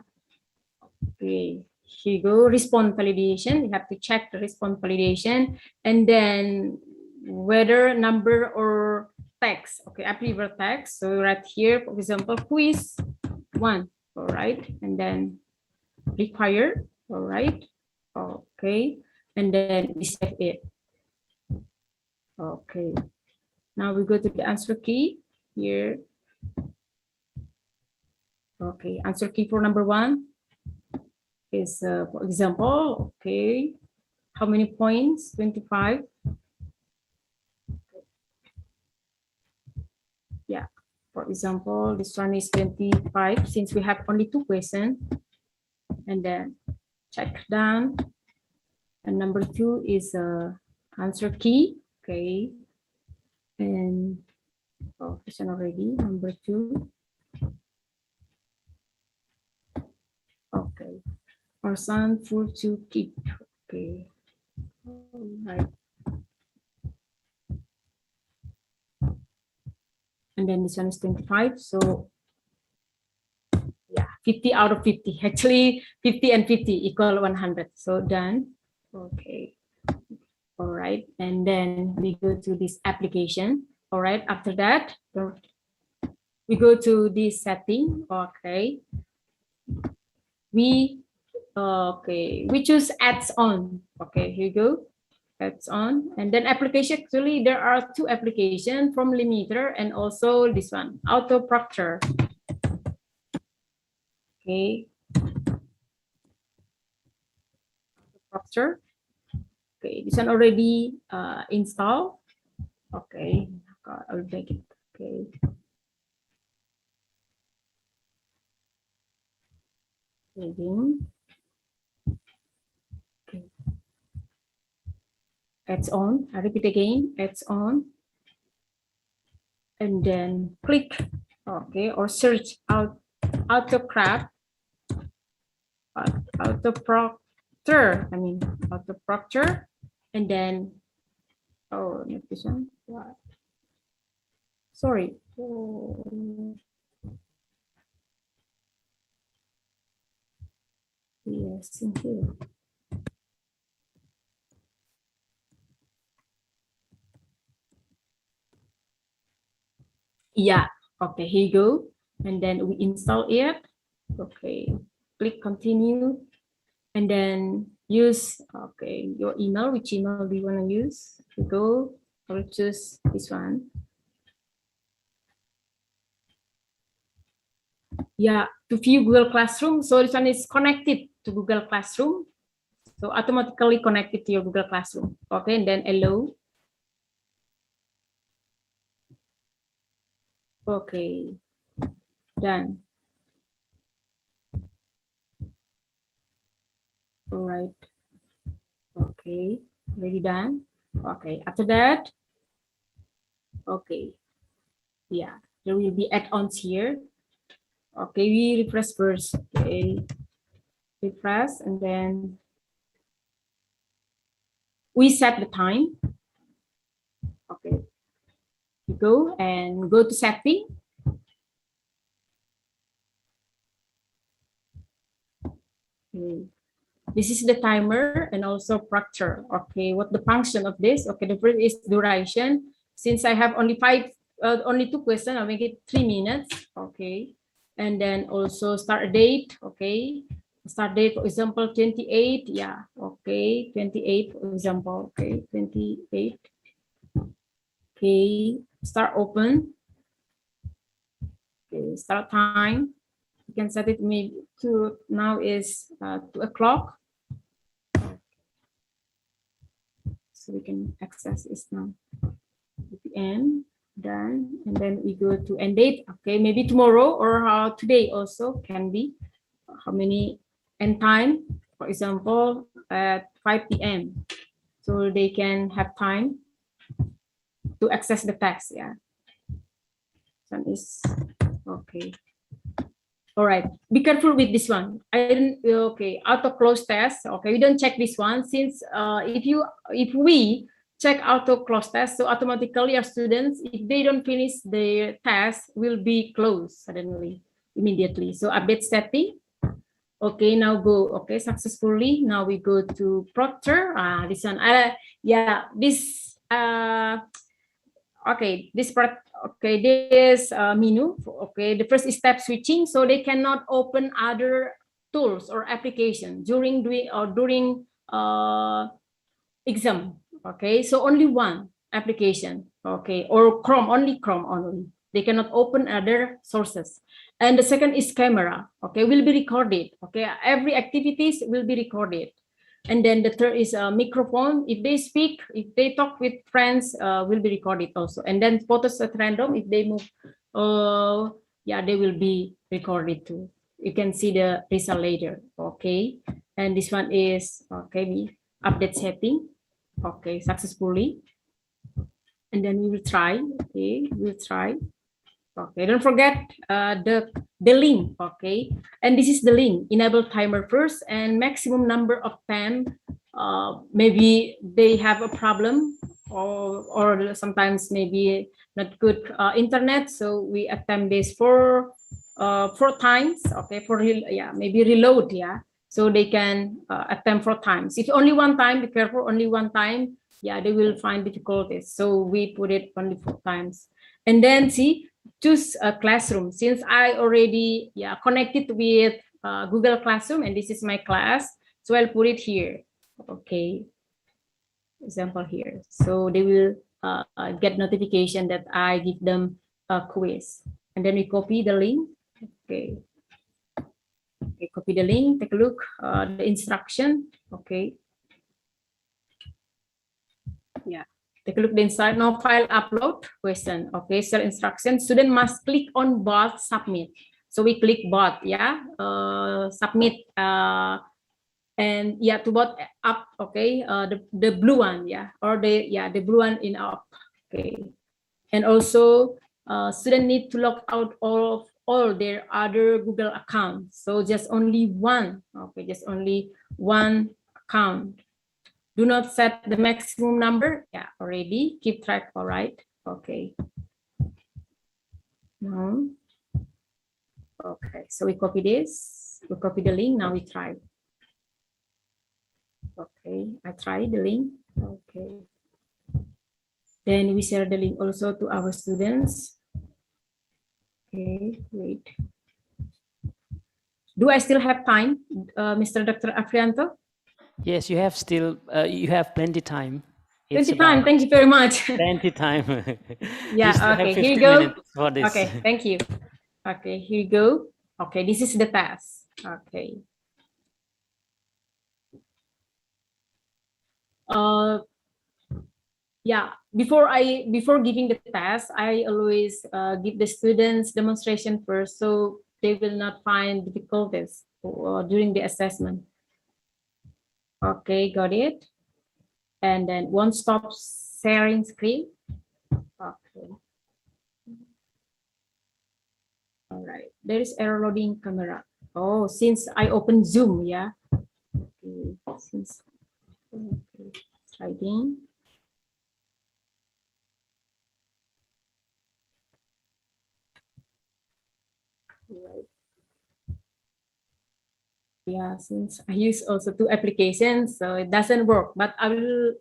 here you go, response validation. You have to check the response validation, and then whether number or text. Okay, I prefer text, so right here, for example, quiz 1. All right, and then require. All right, okay, and then we save it. Okay, now we go to the answer key here. Okay, answer key for number 1 is, for example, okay, how many points? 25. Yeah, for example, this one is 25 since we have only 2 questions. And then check down. And number 2 is answer key. Okay. And this one already, number 2. Okay. Person for to keep. Okay. All right. And then this one is 25. So yeah, 50 out of 50. Actually, 50 and 50 equal 100. So done. Okay. All right. And then we go to this application. All right. After that, we go to this setting. Okay. We choose adds on. Okay, here you go. Adds on. And then application, actually there are 2 applications from limiter and also this one, auto proctor. Okay. Proctor. Okay, this one already installed. Okay, I'll take it. Okay. Again. Okay. Adds on. I repeat again. Adds on. And then click. Okay, or search out Autocrat. Autoproctor. I mean autoproctor. And then this one. What? Sorry. Oh. Yes, in here. Yeah. Okay, here you go. And then we install it. Okay, click continue, and then use, okay, your email. Which email do you want to use? Go, I will choose this one. Yeah, to view Google Classroom. So this one is connected to Google Classroom. So automatically connected to your Google Classroom. Okay, and then allow. Okay, done. All right. Okay, already done. Okay, after that, okay, yeah, there will be add-ons here. Okay, we refresh first. Okay, refresh, and then we set the time. Okay, you go and go to setting. Okay. This is the timer and also proctor. Okay, what the function of this? Okay, the first is duration. Since I have only only 2 questions, I'll make it 3 minutes. Okay, and then also start date. Okay, start date, for example, 28. Yeah, okay, 28, for example. Okay, 28. Okay, start open. Okay, start time. You can set it maybe to, now is 2 o'clock. So we can access this now. At the end, done, and then we go to end date. Okay, maybe tomorrow or today also can be. How many end time? For example, at 5 p.m. So they can have time to access the text. Yeah. So is okay. All right. Be careful with this one. I didn't. Okay. Auto close test. Okay. We don't check this one since if we check auto close test, so automatically our students, if they don't finish their test, will be closed suddenly, immediately. So update setting. Okay. Now go. Okay. Successfully. Now we go to proctor. This one. Yeah. This. Okay. This part. Okay, this menu. Okay, the first is step switching, so they cannot open other tools or application during exam. Okay, so only one application. Okay, or Chrome only. They cannot open other sources. And the second is camera. Okay, will be recorded. Okay, every activities will be recorded. And then the third is a microphone. If they speak, if they talk with friends, will be recorded also. And then photos at random. If they move, yeah, they will be recorded too. You can see the result later. Okay. And this one is okay. We update setting. Okay, successfully. And then we will try. Okay, we'll try. Okay, don't forget the link. Okay, and this is the link. Enable timer first and maximum number of time. Maybe they have a problem, or sometimes maybe not good internet. So we attempt this for 4 times. Okay, maybe reload. Yeah, so they can attempt 4 times. If only 1 time, be careful. Only 1 time. Yeah, they will find difficulties. So we put it only 4 times, and then see. Choose a classroom. Since I already connected with Google Classroom and this is my class, so I'll put it here. Okay, example here. So they will get notification that I give them a quiz, and then we copy the link. Okay, okay, copy the link. Take a look the instruction. Okay, yeah. Take a look inside. Now file upload question. Okay, so instruction. Student must click on both submit. So we click both, yeah. Submit and yeah, to both up. Okay, the blue one, yeah, or the blue one in up. Okay, and also student need to log out all their other Google accounts. So just only one. Okay, just only one account. Do not set the maximum number. Yeah, already keep track. All right. Okay. No. Okay. So we copy this. We copy the link. Now we try. Okay. I try the link. Okay. Then we share the link also to our students. Okay. Wait. Do I still have time, Mr. Dr. Afrianto? Yes, you have still, you have plenty time. Plenty time, thank you very much. Plenty time. You Yeah, still have okay, here 15 you go. minutes for this. Okay, thank you. Okay, here you go. Okay, this is the task. Okay. Yeah, before giving the task, I always give the students demonstration first, so they will not find difficulties during the assessment. Okay, got it. And then won't stop sharing screen. Okay. All right. There is error loading camera. Oh, since I opened Zoom, yeah. Okay. Since okay. Try again. Right. Yeah, since I use also two applications, so it doesn't work. But I will,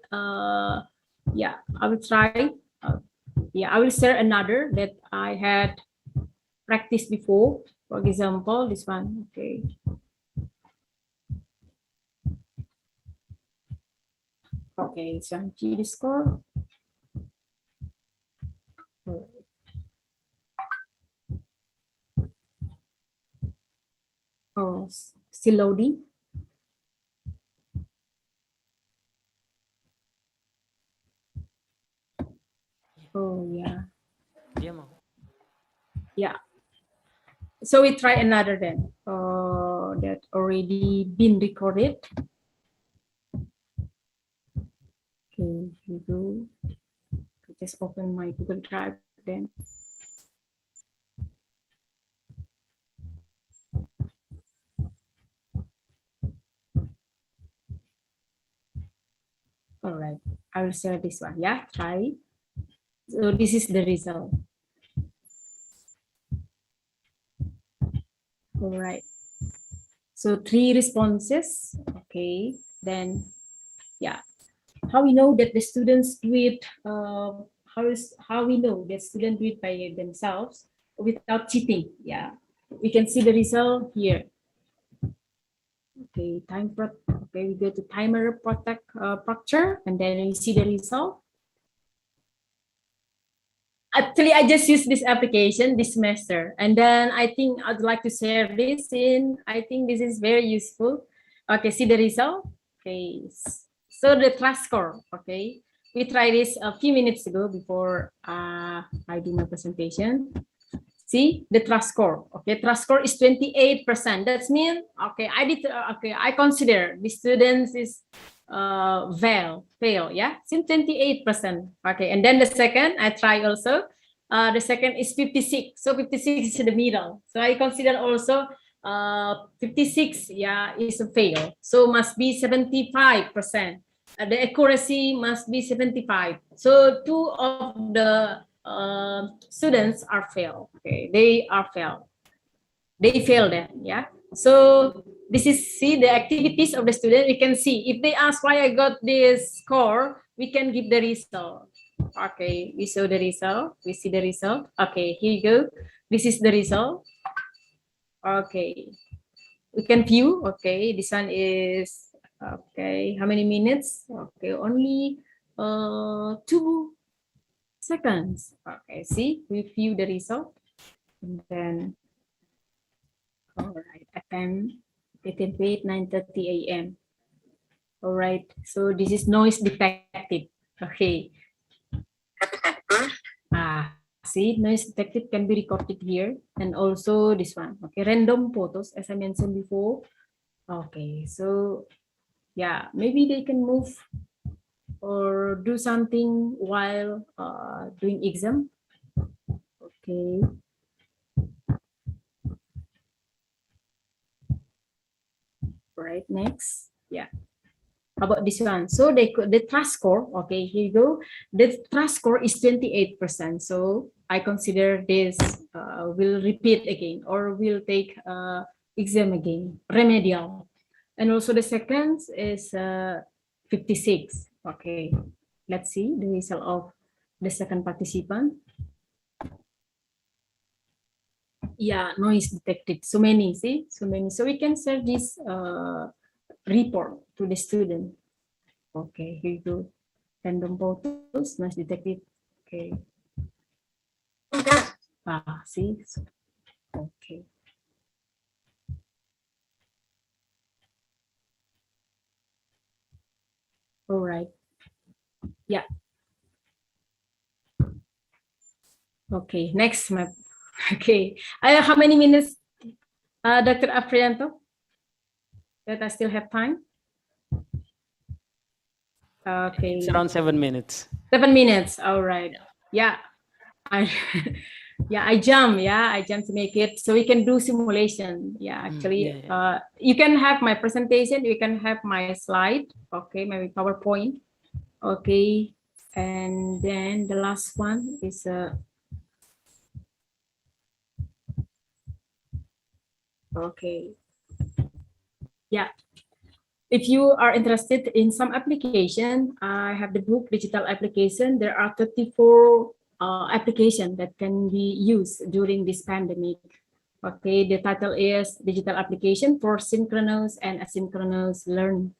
yeah, I will try. Yeah, I will share another that I had practiced before. For example, this one. Okay. Okay, this one GD score. Oh, still loading. Oh yeah. Yeah. So we try another then. That already been recorded. Okay, here we go. Just open my Google Drive then. All right, I will share this one. Yeah, try. So this is the result. All right. So 3 responses. Okay, then yeah. How we know that the students do it? How we know that students do it by themselves without cheating? Yeah, we can see the result here. Okay, okay, we go to timer protect proctor, and then we see the result. Actually, I just used this application this semester, and then I think I'd like to share this in. I think this is very useful. Okay, see the result. Okay, so the trust score. Okay, we tried this a few minutes ago before I do my presentation. See the trust score. Okay, trust score is 28%. That's mean okay. I consider the students is fail. Yeah, since 28%. Okay, and then the second I try also. The second is 56. So 56 is in the middle. So I consider also 56. Yeah, is a fail. So must be 75%. The accuracy must be 75. So 2 of the students are failed. Okay, they are failed. They fail then, yeah. So this is see the activities of the student. We can see if they ask why I got this score, we can give the result. Okay, we show the result. We see the result. Okay, here you go. This is the result. Okay, we can view. Okay, this one is okay. How many minutes? Okay, only 2 seconds. Okay, see, we view the result, and then all right, attempt 9:30 a.m. All right, so this is noise detected. Okay. See, noise detected can be recorded here, and also this one. Okay, random photos, as I mentioned before. Okay, so yeah, maybe they can move or do something while doing exam. Okay. Right, next. Yeah. How about this one? So the trust score, okay, here you go. The trust score is 28%. So I consider this will repeat again or will take exam again, remedial. And also the second is 56. Okay, let's see the result of the second participant. yeah, noise detected. So many, see, so many. So we can share this report to the student. Okay, here you go. Random photos, noise detected. Okay. See. So, okay. All right. Yeah. Okay. Next map. Okay. How many minutes, Dr. Afrianto? That I still have time. Okay. It's around 7 minutes. 7 minutes. All right. Yeah. I I jump. Yeah, I jump to make it so we can do simulation. Yeah, actually, you can have my presentation. You can have my slide. Okay, my PowerPoint. Okay, and then the last one is okay. Yeah. If you are interested in some application, I have the book Digital Application. There are 34 applications that can be used during this pandemic. Okay, the title is Digital Application for Synchronous and Asynchronous Learning.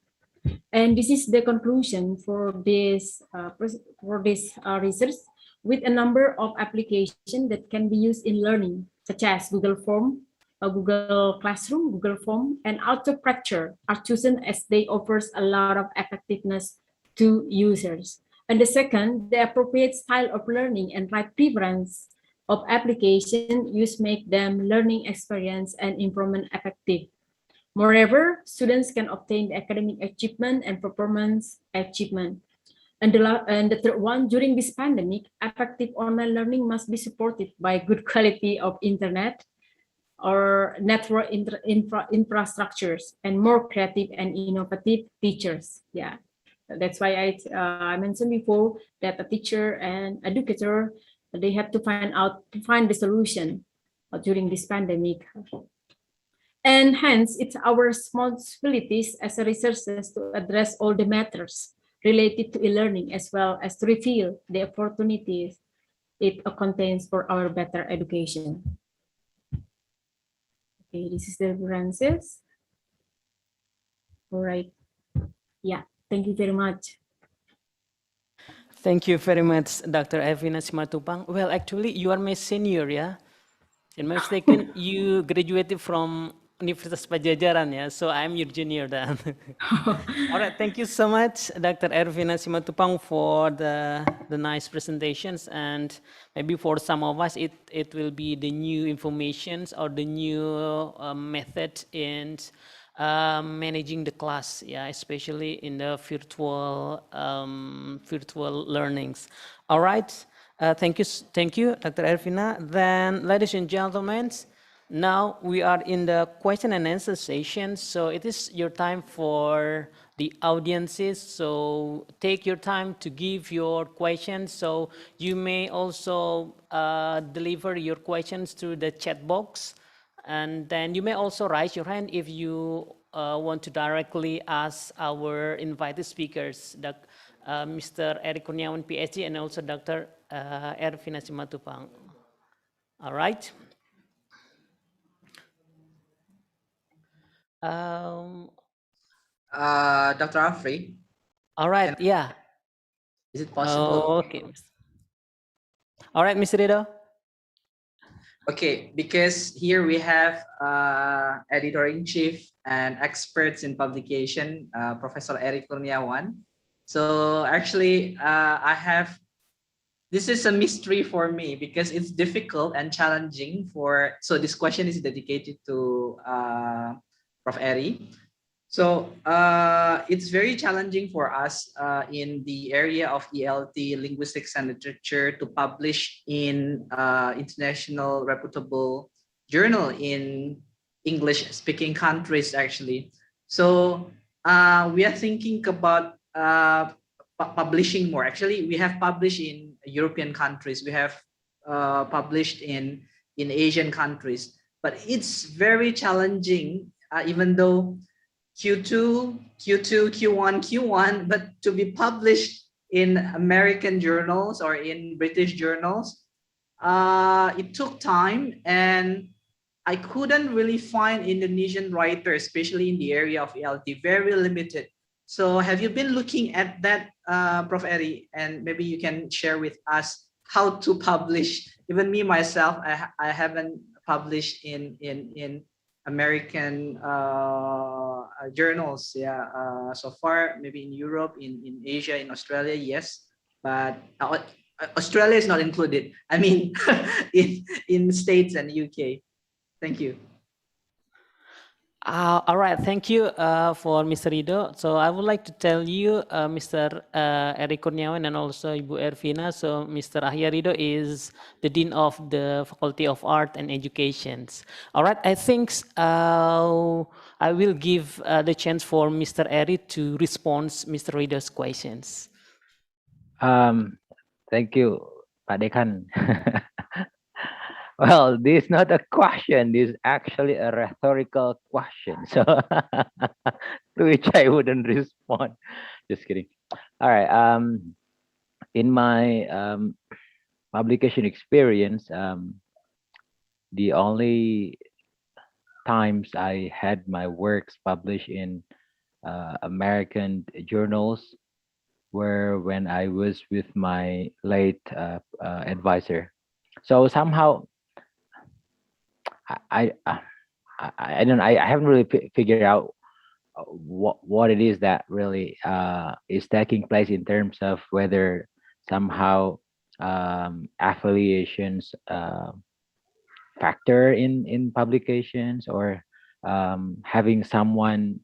And this is the conclusion for this research, with a number of applications that can be used in learning, such as Google Form, Google Classroom, Google Form, and Auto-Practure are chosen as they offers a lot of effectiveness to users. And the second, the appropriate style of learning and right preference of application use make them learning experience and improvement effective. Moreover, students can obtain the academic achievement and performance achievement. And the third one, during this pandemic, effective online learning must be supported by good quality of internet or network infrastructures and more creative and innovative teachers. Yeah, that's why I mentioned before that a teacher and educator, they have to find the solution during this pandemic. And hence, it's our responsibilities as researchers to address all the matters related to e-learning, as well as to reveal the opportunities it contains for our better education. Okay, this is the references. All right. Yeah, thank you very much. Thank you very much, Dr. Evina Simatupang. Well, actually, you are my senior, yeah? If I'm not mistaken, you graduated from Universitas Pajajaran, yeah? So I'm your junior then. All right, thank you so much, Dr. Ervina Simatupang, for the nice presentations. And maybe for some of us, it will be the new informations or the new method in managing the class, yeah, especially in the virtual learnings. All right, thank you, Dr. Ervina. Then, ladies and gentlemen, now we are in the question and answer session, so it is your time for the audiences. So take your time to give your questions. So you may also deliver your questions through the chat box, and then you may also raise your hand if you want to directly ask our invited speakers, Mr. Eric Kurniawan, PhD, and also Dr. Ervina Simatupang. All right. Dr. Afri. All right, yeah. Is it possible? Okay. All right, Mr. Rido. Okay, because here we have editor-in-chief and experts in publication, Professor Eric Kurniawan. So actually, this is a mystery for me because it's difficult and challenging so this question is dedicated to Prof. Eri. So it's very challenging for us in the area of ELT, linguistics and literature, to publish in international reputable journal in English-speaking countries, actually. So we are thinking about publishing more. Actually, we have published in European countries. We have published in Asian countries. But it's very challenging, even though Q2, Q1, but to be published in American journals or in British journals, it took time, and I couldn't really find Indonesian writers, especially in the area of ELT, very limited. So have you been looking at that, Prof. Eri? And maybe you can share with us how to publish. Even me myself, I haven't published in American journals. Yeah, so far maybe in Europe, in Asia, in Australia, yes, but Australia is not included. I mean, in States and UK. Thank you. All right, thank you for Mr. Rido. So I would like to tell you, Mr. Eri Kurniawan and also Ibu Ervina. So Mr. Ahya Rido is the Dean of the Faculty of Art and Education. All right, I think I will give the chance for Mr. Eri to respond Mr. Rido's questions. Thank you, Pak Dekan. Well, this is not a question. This is actually a rhetorical question. So, to which I wouldn't respond. Just kidding. All right. In my publication experience, the only times I had my works published in American journals were when I was with my late advisor. So somehow I don't I haven't really figured out what it is that really is taking place in terms of whether somehow affiliations factor in publications, or having someone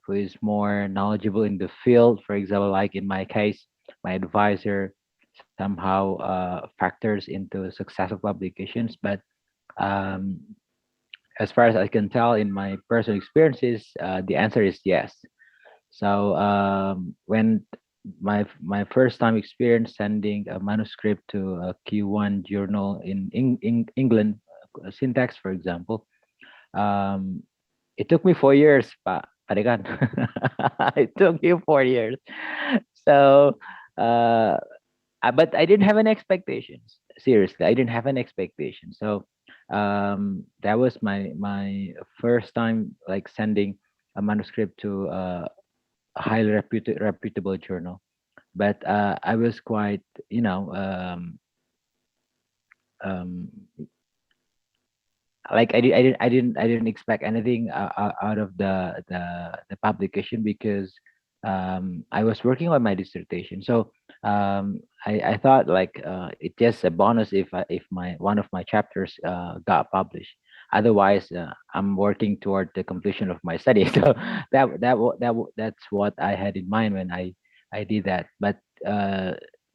who is more knowledgeable in the field, for example, like in my case, my advisor somehow factors into successful publications. But um, as far as I can tell in my personal experiences, the answer is yes. So when my first time experience sending a manuscript to a Q1 journal in England, syntax, for example, um, it took me 4 years, Pak Dekan. It took me 4 years. So, but I didn't have any expectations. Seriously, I didn't have an expectation. So that was my first time like sending a manuscript to a highly reputable journal. But I was quite, um, like I didn't expect anything out of the publication, because I was working on my dissertation. So I thought like it's just a bonus if my one of my chapters got published. Otherwise, I'm working toward the completion of my study. So that's what I had in mind when I did that. But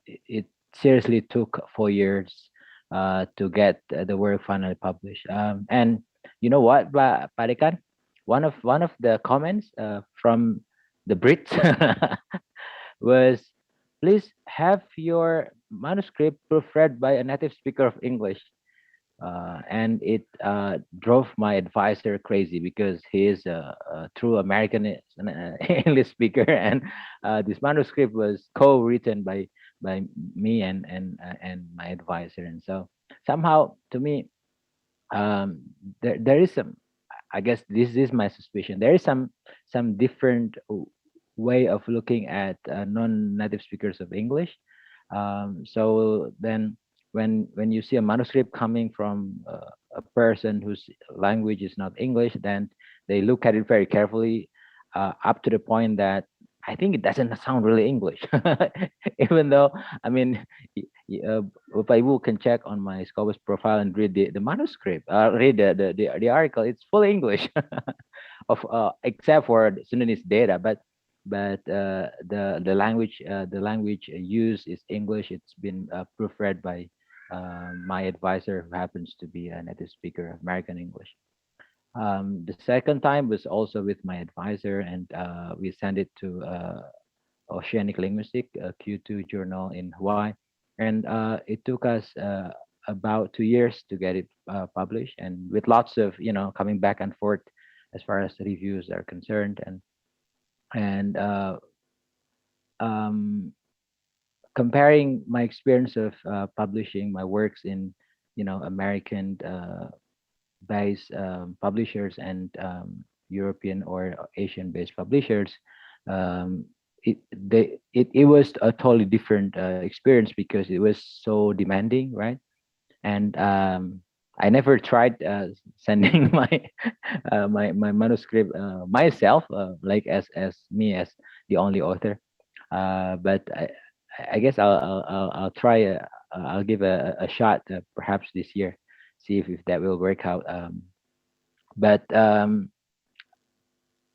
it seriously took 4 years to get the work finally published. And you know what, Pak Dekan? One of the comments from the Brits was, please have your manuscript proofread by a native speaker of English. And it drove my advisor crazy, because he is a true American English speaker, and this manuscript was co-written by me and my advisor. And so somehow, to me, there is some, I guess this is my suspicion, there is some different way of looking at non-native speakers of English. So then when you see a manuscript coming from a person whose language is not English, then they look at it very carefully, up to the point that I think it doesn't sound really English. Even though, I mean, Bapak Ibu can check on my Scopus profile and read the manuscript, read the article. It's full English, of except for the Sundanese data, but the language used is English. It's been proofread by my advisor, who happens to be a native speaker of American English. The second time was also with my advisor, and we sent it to Oceanic Linguistics, a Q2 journal in Hawaii, and it took us about 2 years to get it published, and with lots of coming back and forth as far as the reviews are concerned, and um, comparing my experience of publishing my works in American based publishers and European or Asian based publishers, um, it was a totally different experience because it was so demanding, right? And I never tried sending my manuscript myself, like as me as the only author. But I guess I'll try. I'll give a shot perhaps this year, see if that will work out. But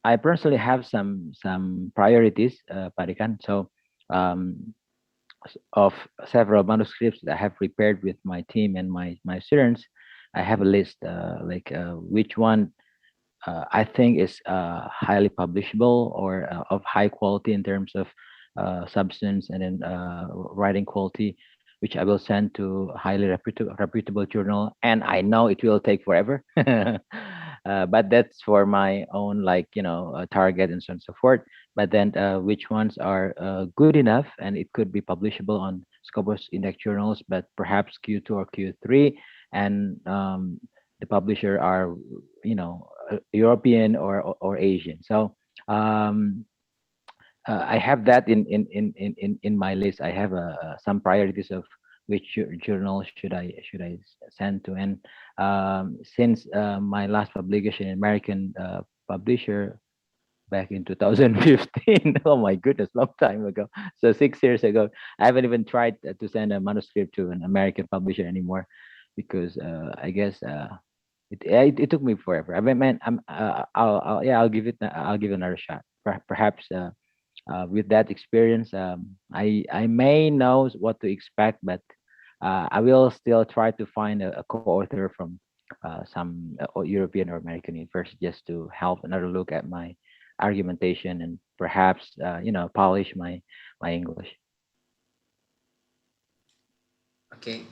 I personally have some priorities, Parikan. So um, of several manuscripts that I have prepared with my team and my students, I have a list like which one I think is highly publishable or of high quality in terms of substance and then writing quality, which I will send to highly reputable journal. And I know it will take forever, but that's for my own like target and so on and so forth. But then which ones are good enough and it could be publishable on Scopus Index journals, but perhaps Q2 or Q3, and the publisher are European or Asian. So I have that in my list. I have some priorities of which journal should I send to. And since my last publication in American publisher back in 2015, oh my goodness, long time ago. So 6 years ago, I haven't even tried to send a manuscript to an American publisher anymore because I guess it took me forever. I mean, man, I'll give it another shot. Perhaps with that experience, I may know what to expect, but I will still try to find a co-author from some European or American university just to help another look at my argumentation and perhaps polish my English. Okay.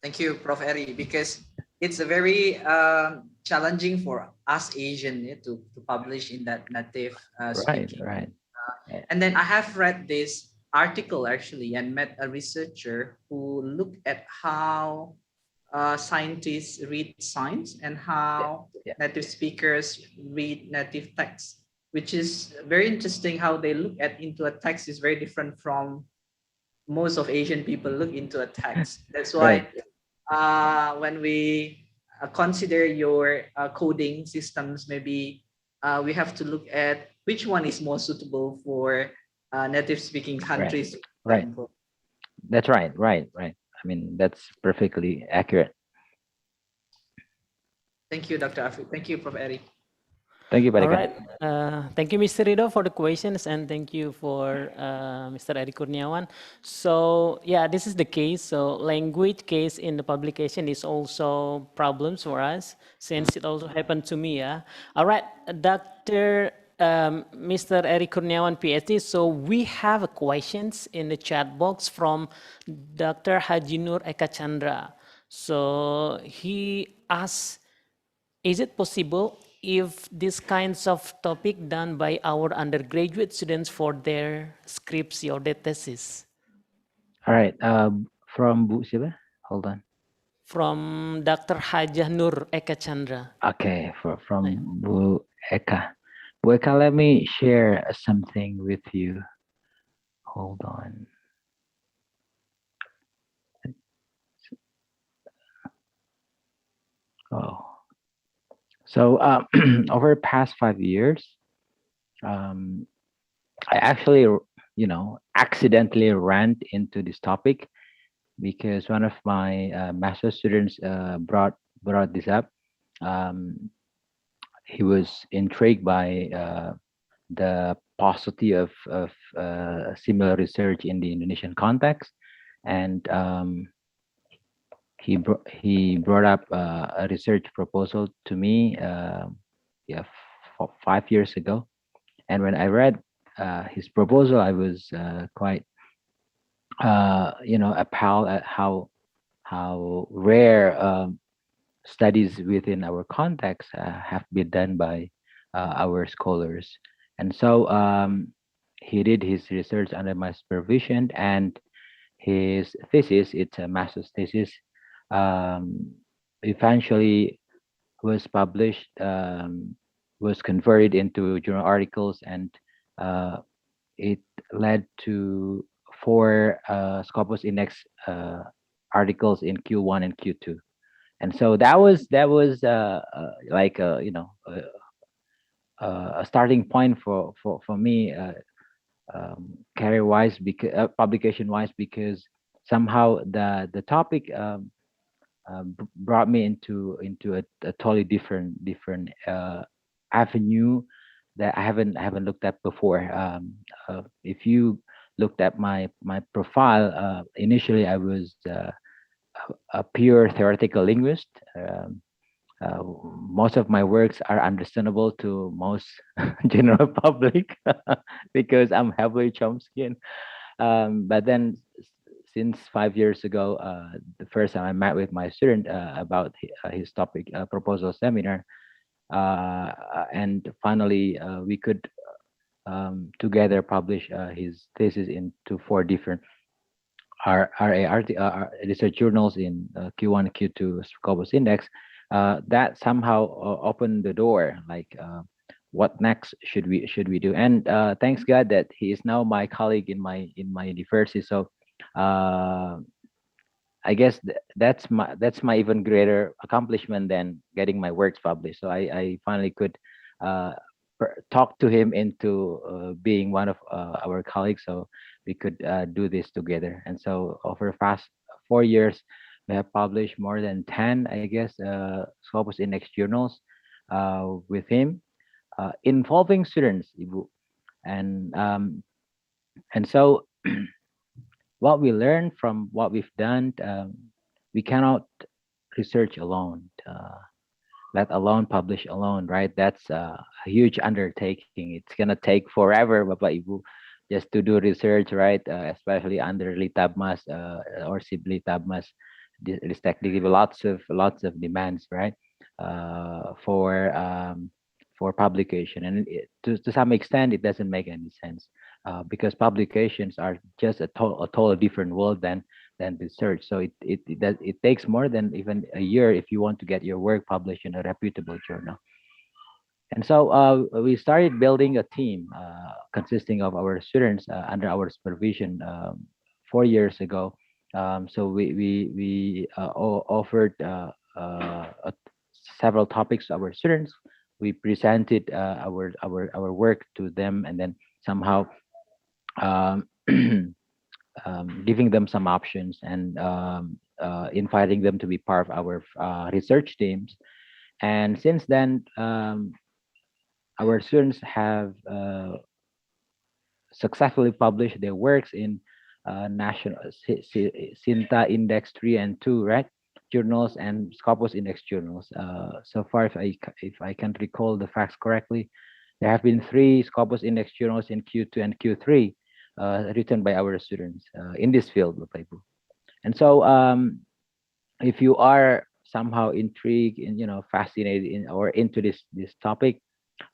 Thank you, Prof. Eri, because it's a very challenging for us Asian to publish in that native Right, speaking. right. And then I have read this article actually and met a researcher who looked at how scientists read science and how native speakers read native text, which is very interesting. How they look at into a text is very different from most of Asian people look into a text. That's why when we consider your coding systems, maybe we have to look at which one is more suitable for native speaking countries. Right. That's right. I mean, that's perfectly accurate. Thank you, Dr. Afi. Thank you, Prof. Eri. Thank you, All Badika. right. Thank you, Mr. Rido, for the questions, and thank you for Mr. Eri Kurniawan. So yeah, this is the case. So language case in the publication is also problems for us, since it also happened to me. Yeah. All right, Dr. Mr. Eri Kurniawan, PhD. So we have questions in the chat box from Dr. Haji Nur Eka Chandra. So he asks, is it possible if these kinds of topic done by our undergraduate students for their skripsi or their thesis? All right. From Bu siapa? Hold on. From Dr. Hajah Nur Eka Chandra. Okay, from Bu Eka. Bu Eka, let me share something with you. Hold on. Oh. So over the past 5 years, I actually, accidentally ran into this topic because one of my master students brought this up. He was intrigued by the paucity of similar research in the Indonesian context, and he brought up a research proposal to me, 5 years ago. And when I read his proposal, I was quite appalled at how rare studies within our context have been done by our scholars. And so he did his research under my supervision, and his thesis, it's a master's thesis, eventually was published, was converted into journal articles, and it led to 4 Scopus Index articles in Q1 and Q2. And so that was like a starting point for me, career wise, because publication wise, because somehow the topic brought me into a totally different avenue that I haven't looked at before. If you looked at my profile, initially I was a pure theoretical linguist. Most of my works are understandable to most general public because I'm heavily Chomskyan. But then, since 5 years ago, the first time I met with my student about his topic proposal seminar, and finally we could together publish his thesis into 4 different research journals in Q1, Q2 Scopus Index. That somehow opened the door, like what next should we do? And thanks God that he is now my colleague in my university. So I guess that's my even greater accomplishment than getting my works published. So I finally could talk to him into being one of our colleagues, so we could do this together. And so over the past 4 years, we have published more than 10, I guess, Scopus Index journals with him, involving students, Ibu. And so what we learn from what we've done, we cannot research alone, let alone publish alone, right? That's a huge undertaking. It's gonna take forever, Bapak Ibu, just to do research, right? Especially under Litabmas or SIB Litabmas. This technically lots of demands, right? For publication, and to some extent, it doesn't make any sense. Because publications are just a total different world than research. So it takes more than even a year if you want to get your work published in a reputable journal. And so we started building a team consisting of our students under our supervision 4 years ago. So we offered several topics to our students. We presented our work to them, and then somehow giving them some options, and inviting them to be part of our research teams. And since then, our students have successfully published their works in national Sinta Index 3 and 2, right, journals, and Scopus Index journals. So far, if I can recall the facts correctly, there have been 3 Scopus Index journals in Q2 and Q3 written by our students in this field, Bapak Ibu. And so if you are somehow intrigued and fascinated or into this topic,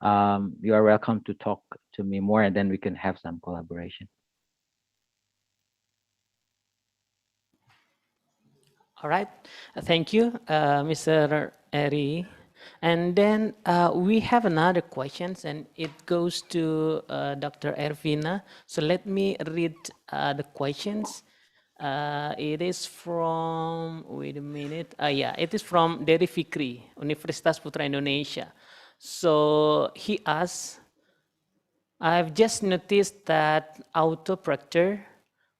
you are welcome to talk to me more, and then we can have some collaboration. All right, thank you, Mr. Eri. And then we have another questions, and it goes to Dr. Ervina. So let me read the questions. It is from, wait a minute. Yeah, it is from Dery Fikri, Universitas Putra Indonesia. So he asks, I've just noticed that autoproctor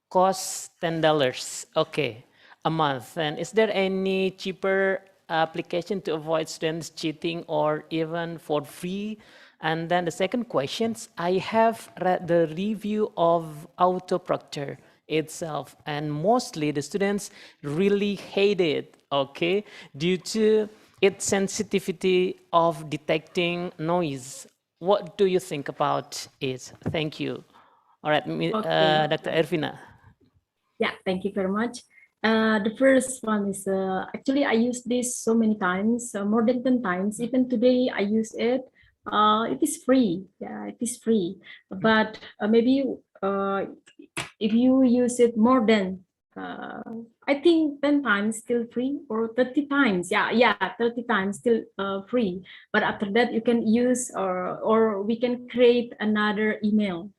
costs $10, okay, a month. And is there any cheaper application to avoid students cheating, or even for free? And then the second question, I have read the review of autoproctor itself, and mostly the students really hate it, okay, due to its sensitivity of detecting noise. What do you think about it? Thank you. All right, Okay. Dr. Ervina. Yeah, thank you very much. The first one is actually I use this so many times, more than 10 times. Even today I use it. It is free. Yeah, it is free. But maybe if you use it more than I think 10 times still free, or 30 times. Yeah, 30 times still free. But after that, you can use or we can create another email.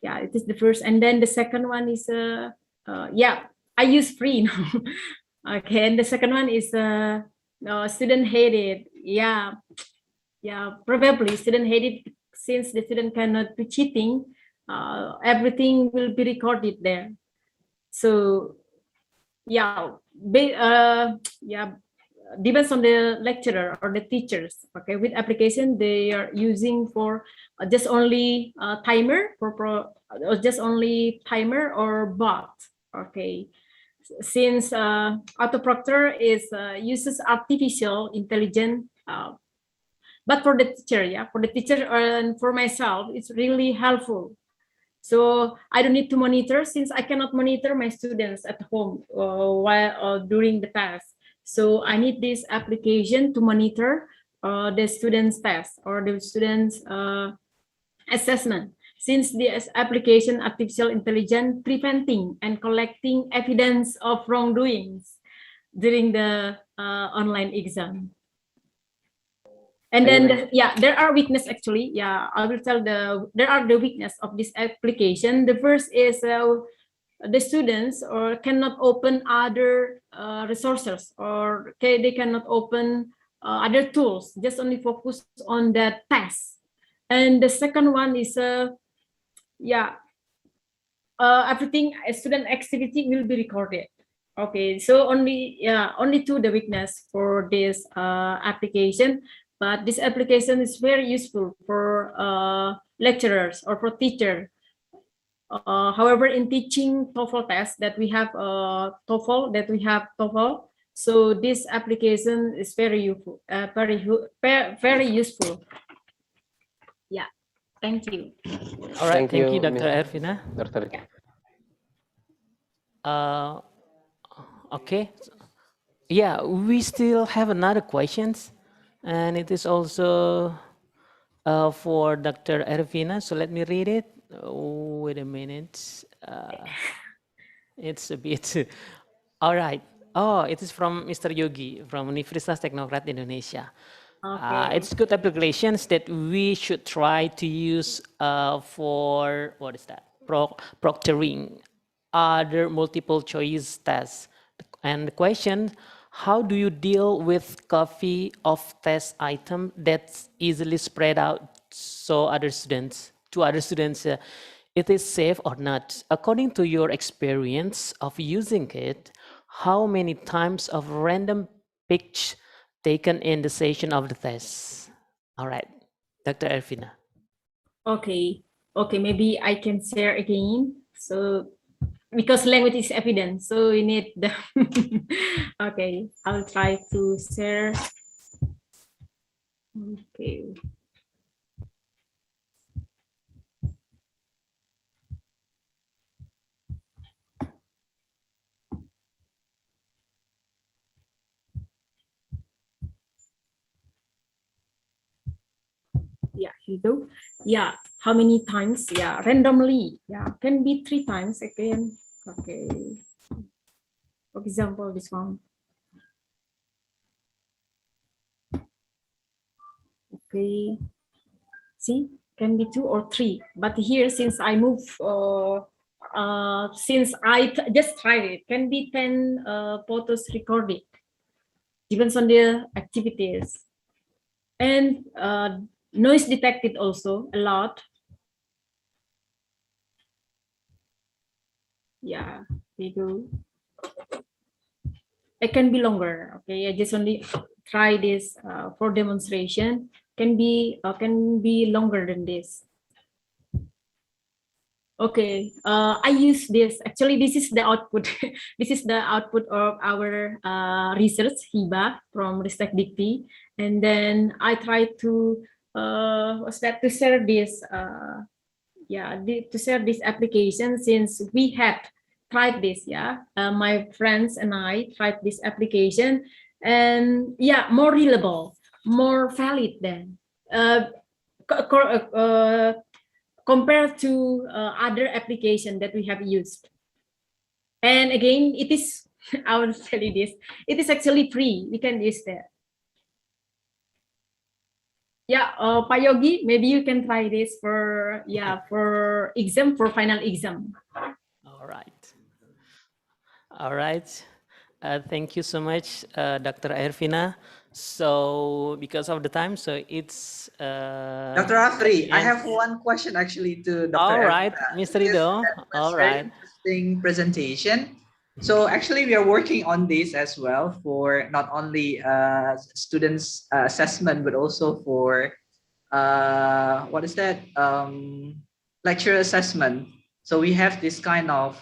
Yeah, it is the first, and then the second one is yeah, I use free now. Okay, and the second one is student hated. Yeah, probably student hated, since the student cannot do cheating. Everything will be recorded there. So yeah, yeah, depends on the lecturer or the teachers. Okay, with application they are using for just only timer or just only timer or bot. Okay, since autoproctor is uses artificial intelligence, but for the teacher, for the teacher and for myself, it's really helpful. So I don't need to monitor, since I cannot monitor my students at home while during the test. So I need this application to monitor the students' test or the students' assessment. Since this application artificial intelligence preventing and collecting evidence of wrongdoings during the online exam. And then, there are weakness actually. Yeah, I will tell there are the weakness of this application. The first is the students or cannot open other resources, or they cannot open other tools, just only focus on the test. And the second one is, everything student activity will be recorded. Okay, so only to the weakness for this application. But this application is very useful for lecturers or for teacher. However, in teaching TOEFL test that we have TOEFL, so this application is very useful, very useful. Yeah, thank you. All right, thank you, Ms. Dr. Ervina. Dr. Okay, yeah, we still have another questions, and it is also for Dr. Ervina. So let me read it. Wait a minute. It's a bit. All right. Oh, it is from Mr. Yogi from Universitas Teknokrat Indonesia. Okay. It's good applications that we should try to use for what is that? Proctoring other multiple choice tests. And the question, how do you deal with copy of test item that's easily spread out so other students it is safe or not? According to your experience of using it, how many times of random pitch taken in the session of the test? All right, Dr. Ervina. Okay, maybe I can share again. So because language is evidence, so we need the okay, I'll try to share. Okay. Yeah, here you go. Yeah, how many times? Yeah, randomly. Yeah, can be 3 times again. Okay. For example, this one. Okay. See, can be 2 or 3. But here, since I move, since I just tried it, can be 10 photos recorded. Depends on the activities. And noise detected also a lot. Yeah, there you go. It can be longer. Okay, I just only try this for demonstration. Can be longer than this. Okay, I use this. Actually, this is the output. This is the output of our research, HIBA from Ristek Dikti. And then I try to to share this. To share this application, since we had tried this. My friends and I tried this application, and more reliable, more valid than. Compared to other application that we have used. And again, it is, I will tell you this, it is actually free. We can use that. Yeah, Pak Yogi, maybe you can try this for, for exam, for final exam. All right. All right. Thank you so much, Dr. Ervina. So because of the time, so it's Dr. Afri, I and have one question actually to Dr. all Ervina. right, Mr. Because Rido. that was All very right. interesting presentation. So actually, we are working on this as well for not only students' assessment, but also for what is that, lecture assessment. So we have this kind of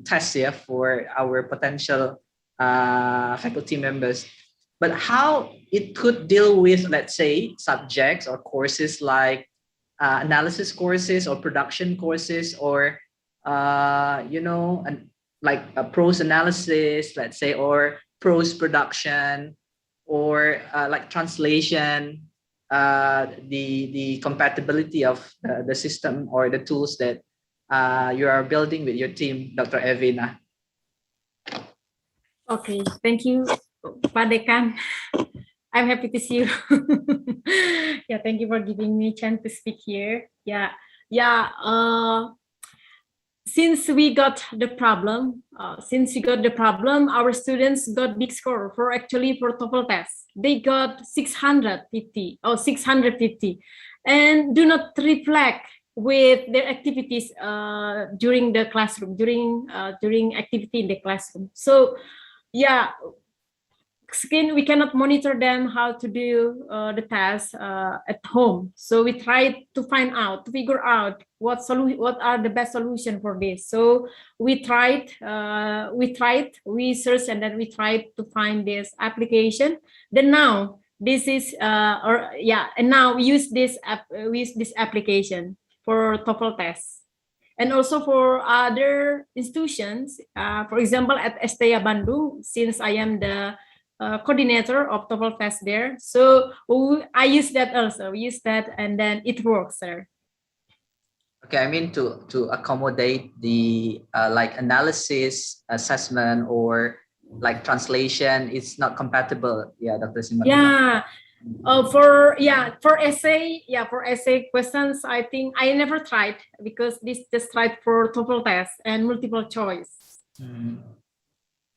tests here for our potential faculty members. But how it could deal with, let's say, subjects or courses like analysis courses or production courses, or like a prose analysis, let's say, or prose production, or like translation, the compatibility of the system or the tools that you are building with your team, Dr. Evina. Okay, thank you, Pak Dekan. I'm happy to see you. Yeah, thank you for giving me a chance to speak here. Yeah. Since we got the problem, our students got big score for TOEFL test. They got 650 or 650, and do not reflect with their activities during the classroom, during activity in the classroom. So, yeah, we cannot monitor them how to do the task at home. So we try to figure out what are the best solution for this. So we searched, and then we tried to find this application. Then now this is and now we use this application for TOEFL tests. And also for other institutions, for example, at STIA Bandung, since I am the coordinator of TOEFL test there. So I use that also. We use that, and then it works, sir. Okay, I mean to accommodate the like analysis, assessment, or like translation, it's not compatible. Yeah, Dr. Simatupang. Yeah. For essay questions, I think I never tried, because this just tried for TOEFL test and multiple choice.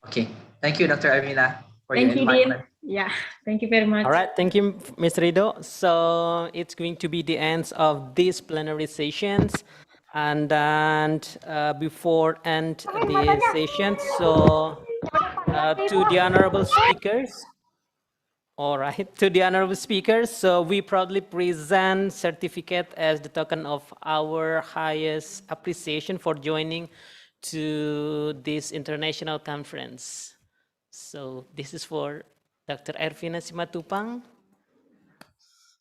Okay, thank you, Dr. Ervina. Thank you, Dean. Yeah, thank you very much. All right, thank you, Mr. Rido. So it's going to be the end of these plenary sessions, and then before end the session, so to the honorable speakers. All right, to the honorable speakers, so we proudly present certificate as the token of our highest appreciation for joining to this international conference. So this is for Dr. Ervina Simatupang.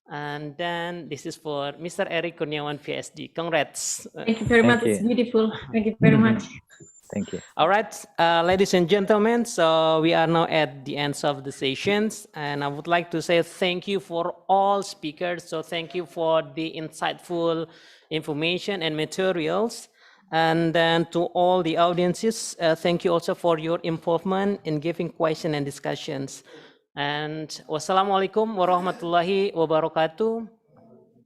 And then this is for Mr. Eric Kurniawan, PhD. Congrats. Thank you very much. It's beautiful. Thank you very much. Thank you. All right, ladies and gentlemen, so we are now at the end of the sessions, and I would like to say thank you for all speakers. So thank you for the insightful information and materials. And then to all the audiences, thank you also for your involvement in giving questions and discussions. And wassalamualaikum warahmatullahi wabarakatuh.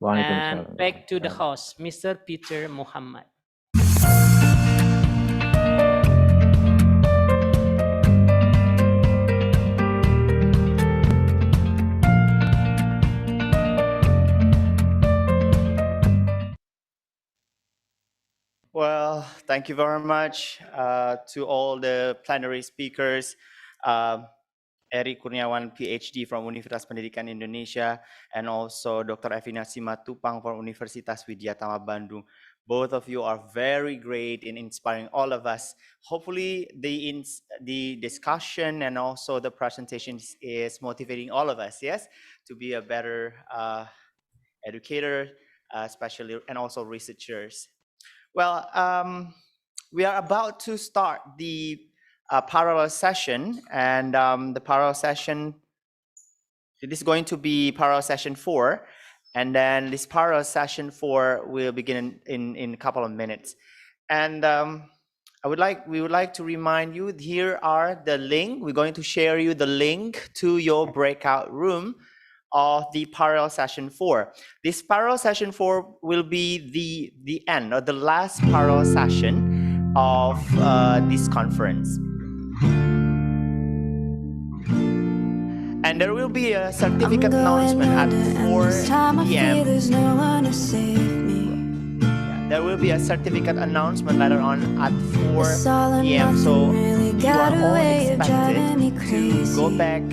And back to the host, Mr. Peter Muhammad. Well, thank you very much to all the plenary speakers. Eri Kurniawan, PhD from Universitas Pendidikan Indonesia, and also Dr. Ervina Simatupang from Universitas Widyatama Bandung. Both of you are very great in inspiring all of us. Hopefully the discussion and also the presentations is motivating all of us, yes, to be a better educator, especially, and also researchers. Well, we are about to start the parallel session, and the parallel session, it is going to be parallel session 4, and then this parallel session 4 will begin in a couple of minutes. And we would like to remind you, here are the link. We're going to share you the link to your breakout room of the parallel session 4. This parallel session 4 will be the end or the last parallel session of this conference. And there will be a certificate announcement at 4 p.m. There will be a certificate announcement later on at 4 p.m. So you are all expected to go back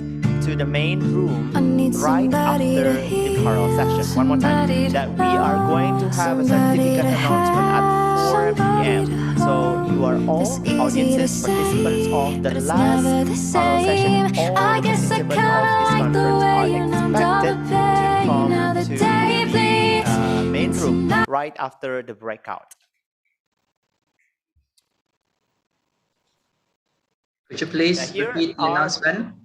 to the main room right after the parallel session. One more time, that we are going to have a certificate announcement at 4 p.m. So you are all audiences, participants of the last parallel session, all participants of this conference are expected to come to the main room right after the breakout. Could you please repeat the announcement?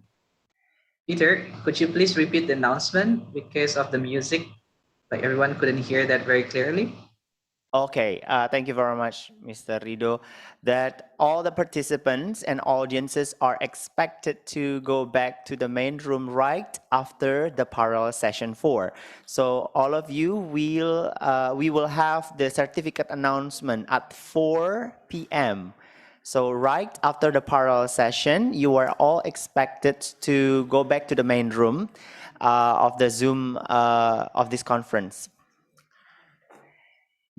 Peter, could you please repeat the announcement because of the music? Like everyone couldn't hear that very clearly. Okay, thank you very much, Mr. Rido. That all the participants and audiences are expected to go back to the main room right after the parallel session 4. So all of you we will have the certificate announcement at 4 p.m. So right after the parallel session, you are all expected to go back to the main room of the Zoom of this conference.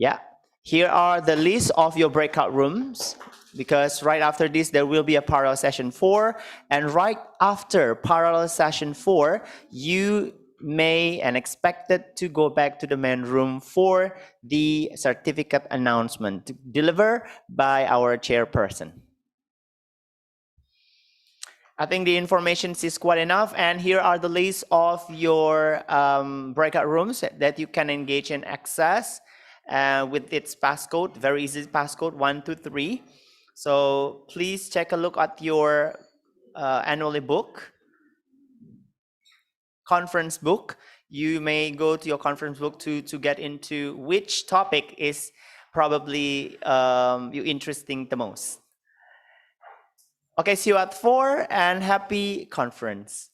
Yeah, here are the list of your breakout rooms, because right after this, there will be a parallel session 4. And right after parallel session 4, you may and expected to go back to the main room for the certificate announcement delivered by our chairperson. I think the information is quite enough, and here are the list of your breakout rooms that you can engage and access with its passcode, very easy passcode 123. So please take a look at your annually book, conference book. You may go to your conference book to get into which topic is probably you interesting the most. Okay, see you at 4 and happy conference.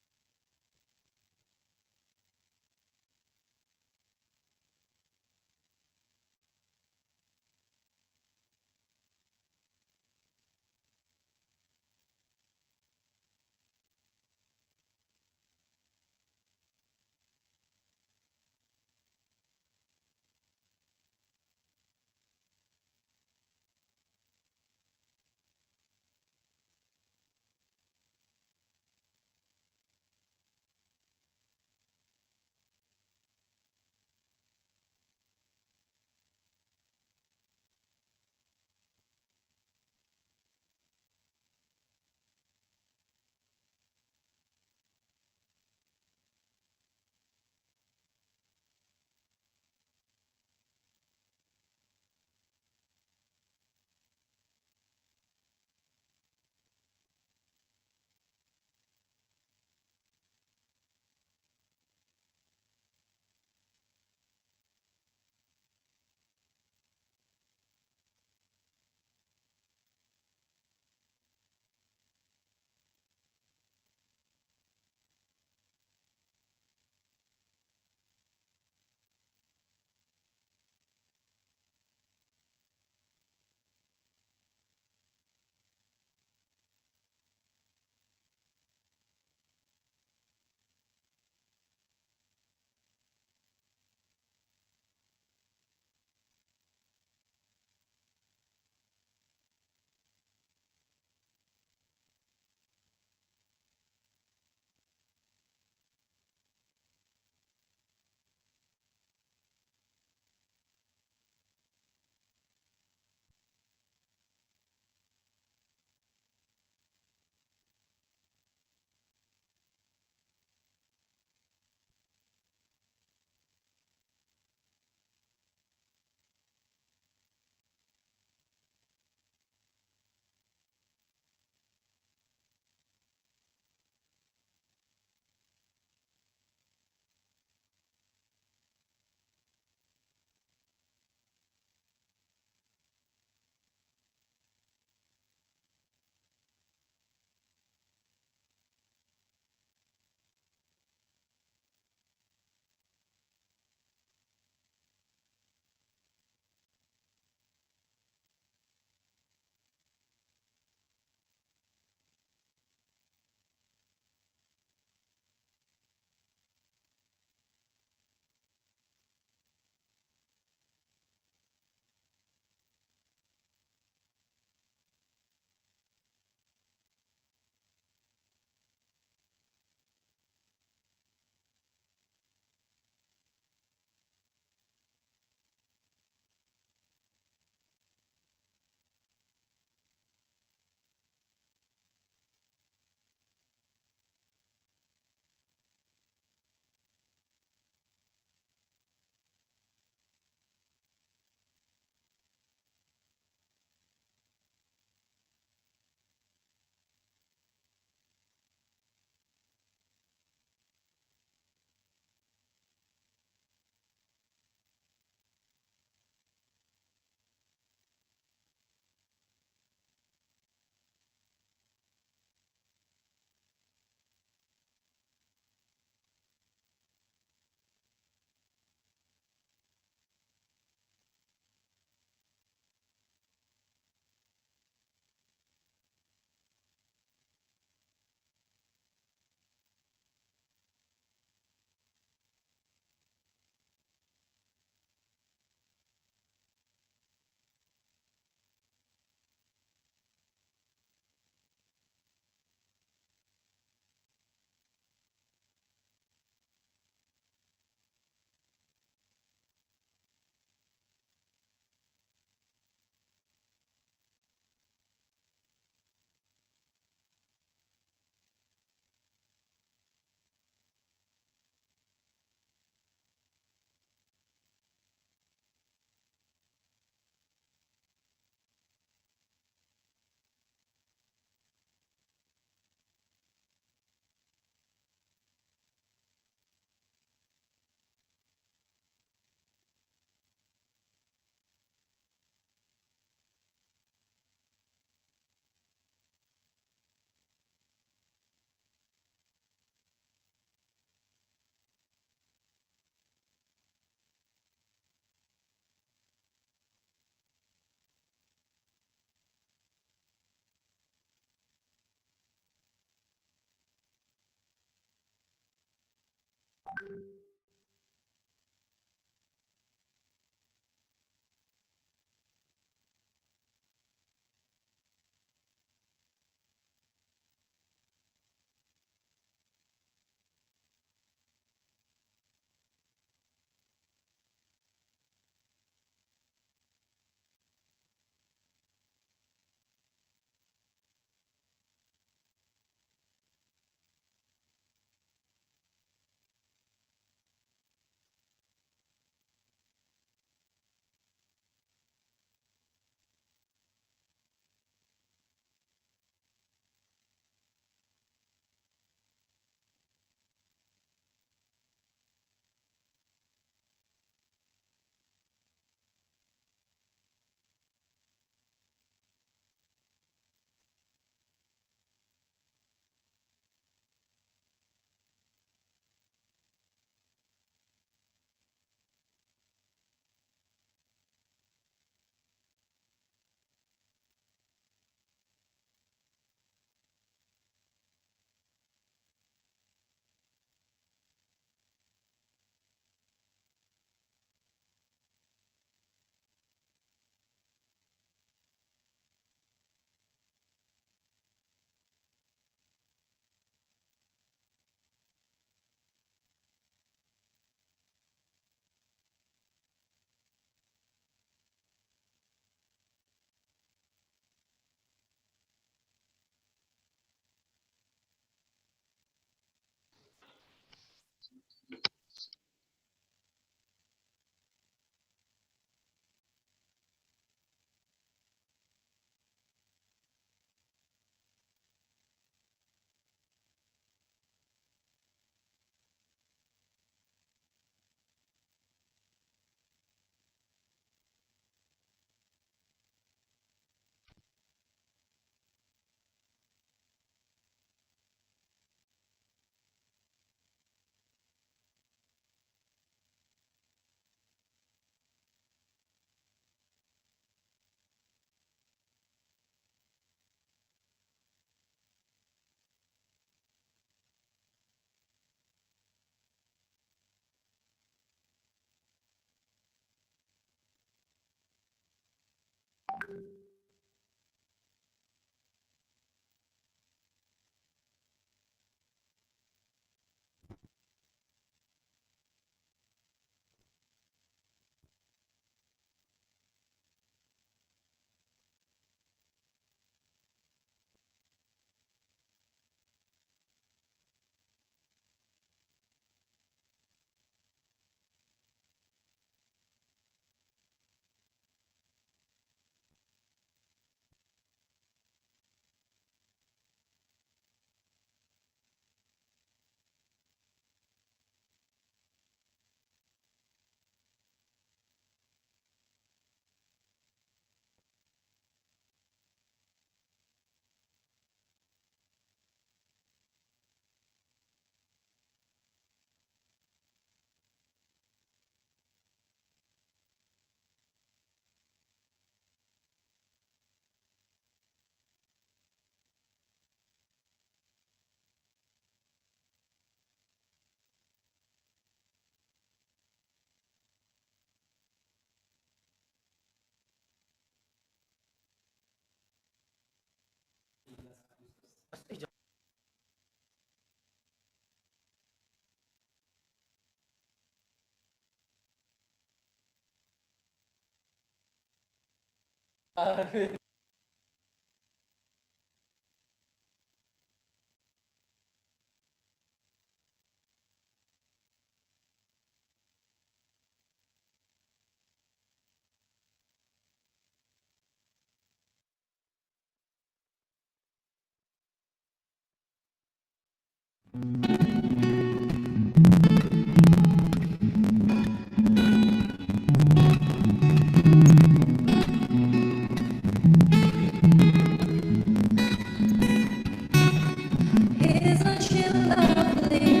Isn't she lovely?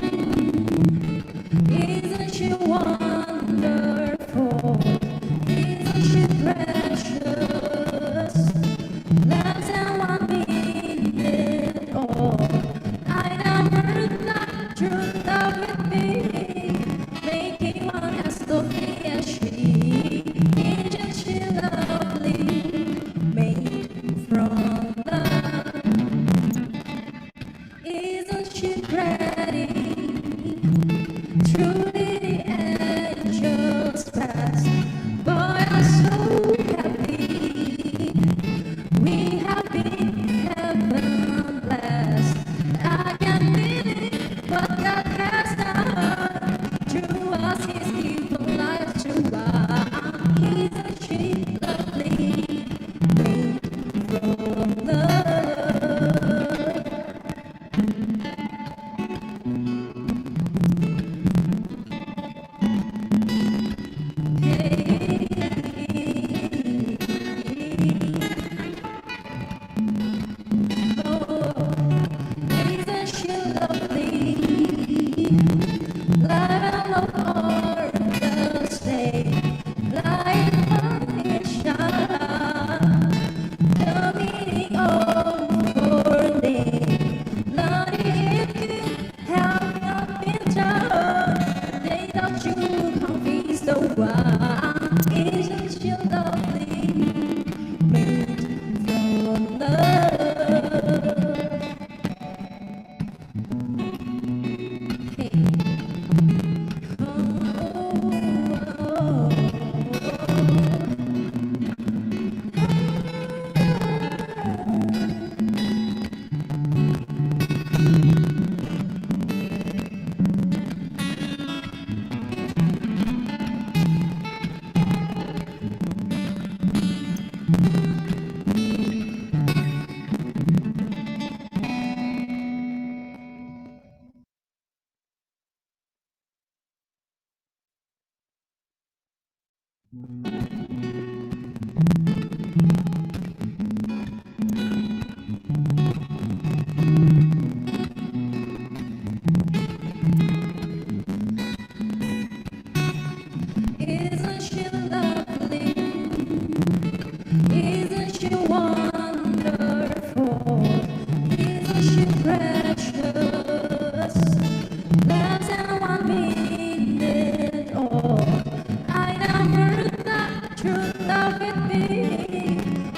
Isn't she wonderful? Isn't she precious? Less than 1 minute old. I never thought true love with me, making one as lovely as she. Isn't she lovely? Made from love. Isn't she pretty? Truly the angels pass. Boy, I'm so happy. We have been heaven blessed. I can't believe what God has done to us. He's given life to us. Isn't she lovely? Made from love. Isn't she lovely? Light on the stage, light on his shine. The meaning of your name, Lord, if you have not been done, they thought you confused the one. Isn't she lovely? Made from love. Hey. Isn't she lovely? Isn't she wonderful? Isn't she precious? Less than 1 minute old. I never thought true love with me,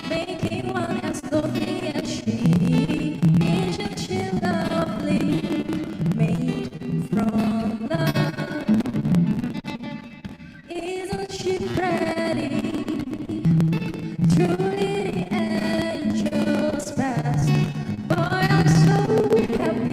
making one as lovely as she. Isn't she lovely? Made from love. Isn't she pretty? Truly the angels pass. Boy, I'm so happy.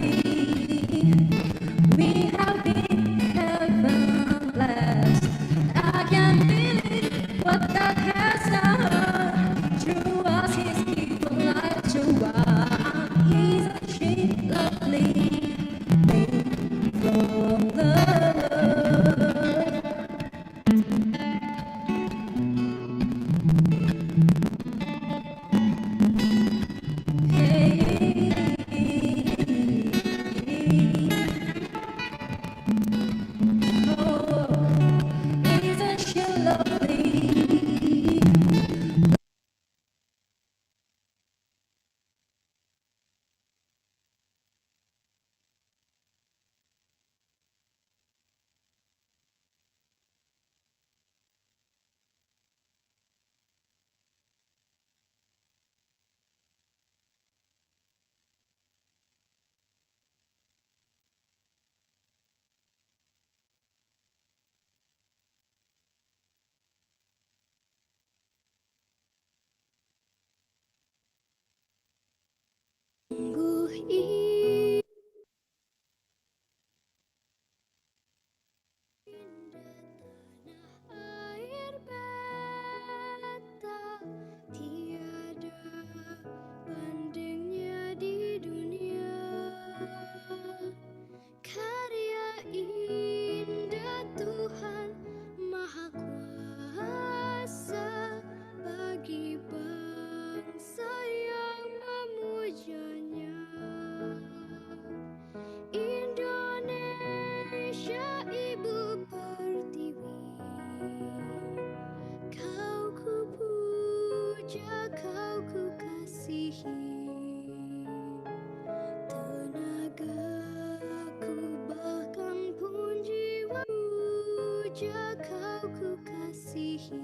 air beta tiada bandingnya di dunia. Karya indah Tuhan Maha Kuasa bagi bangsa yang memujanya. Indonesia Ibu Pertiwi, kau ku puja, kau ku kasihi. Tenagaku bahkan pun jiwa puja, kau ku kasihi.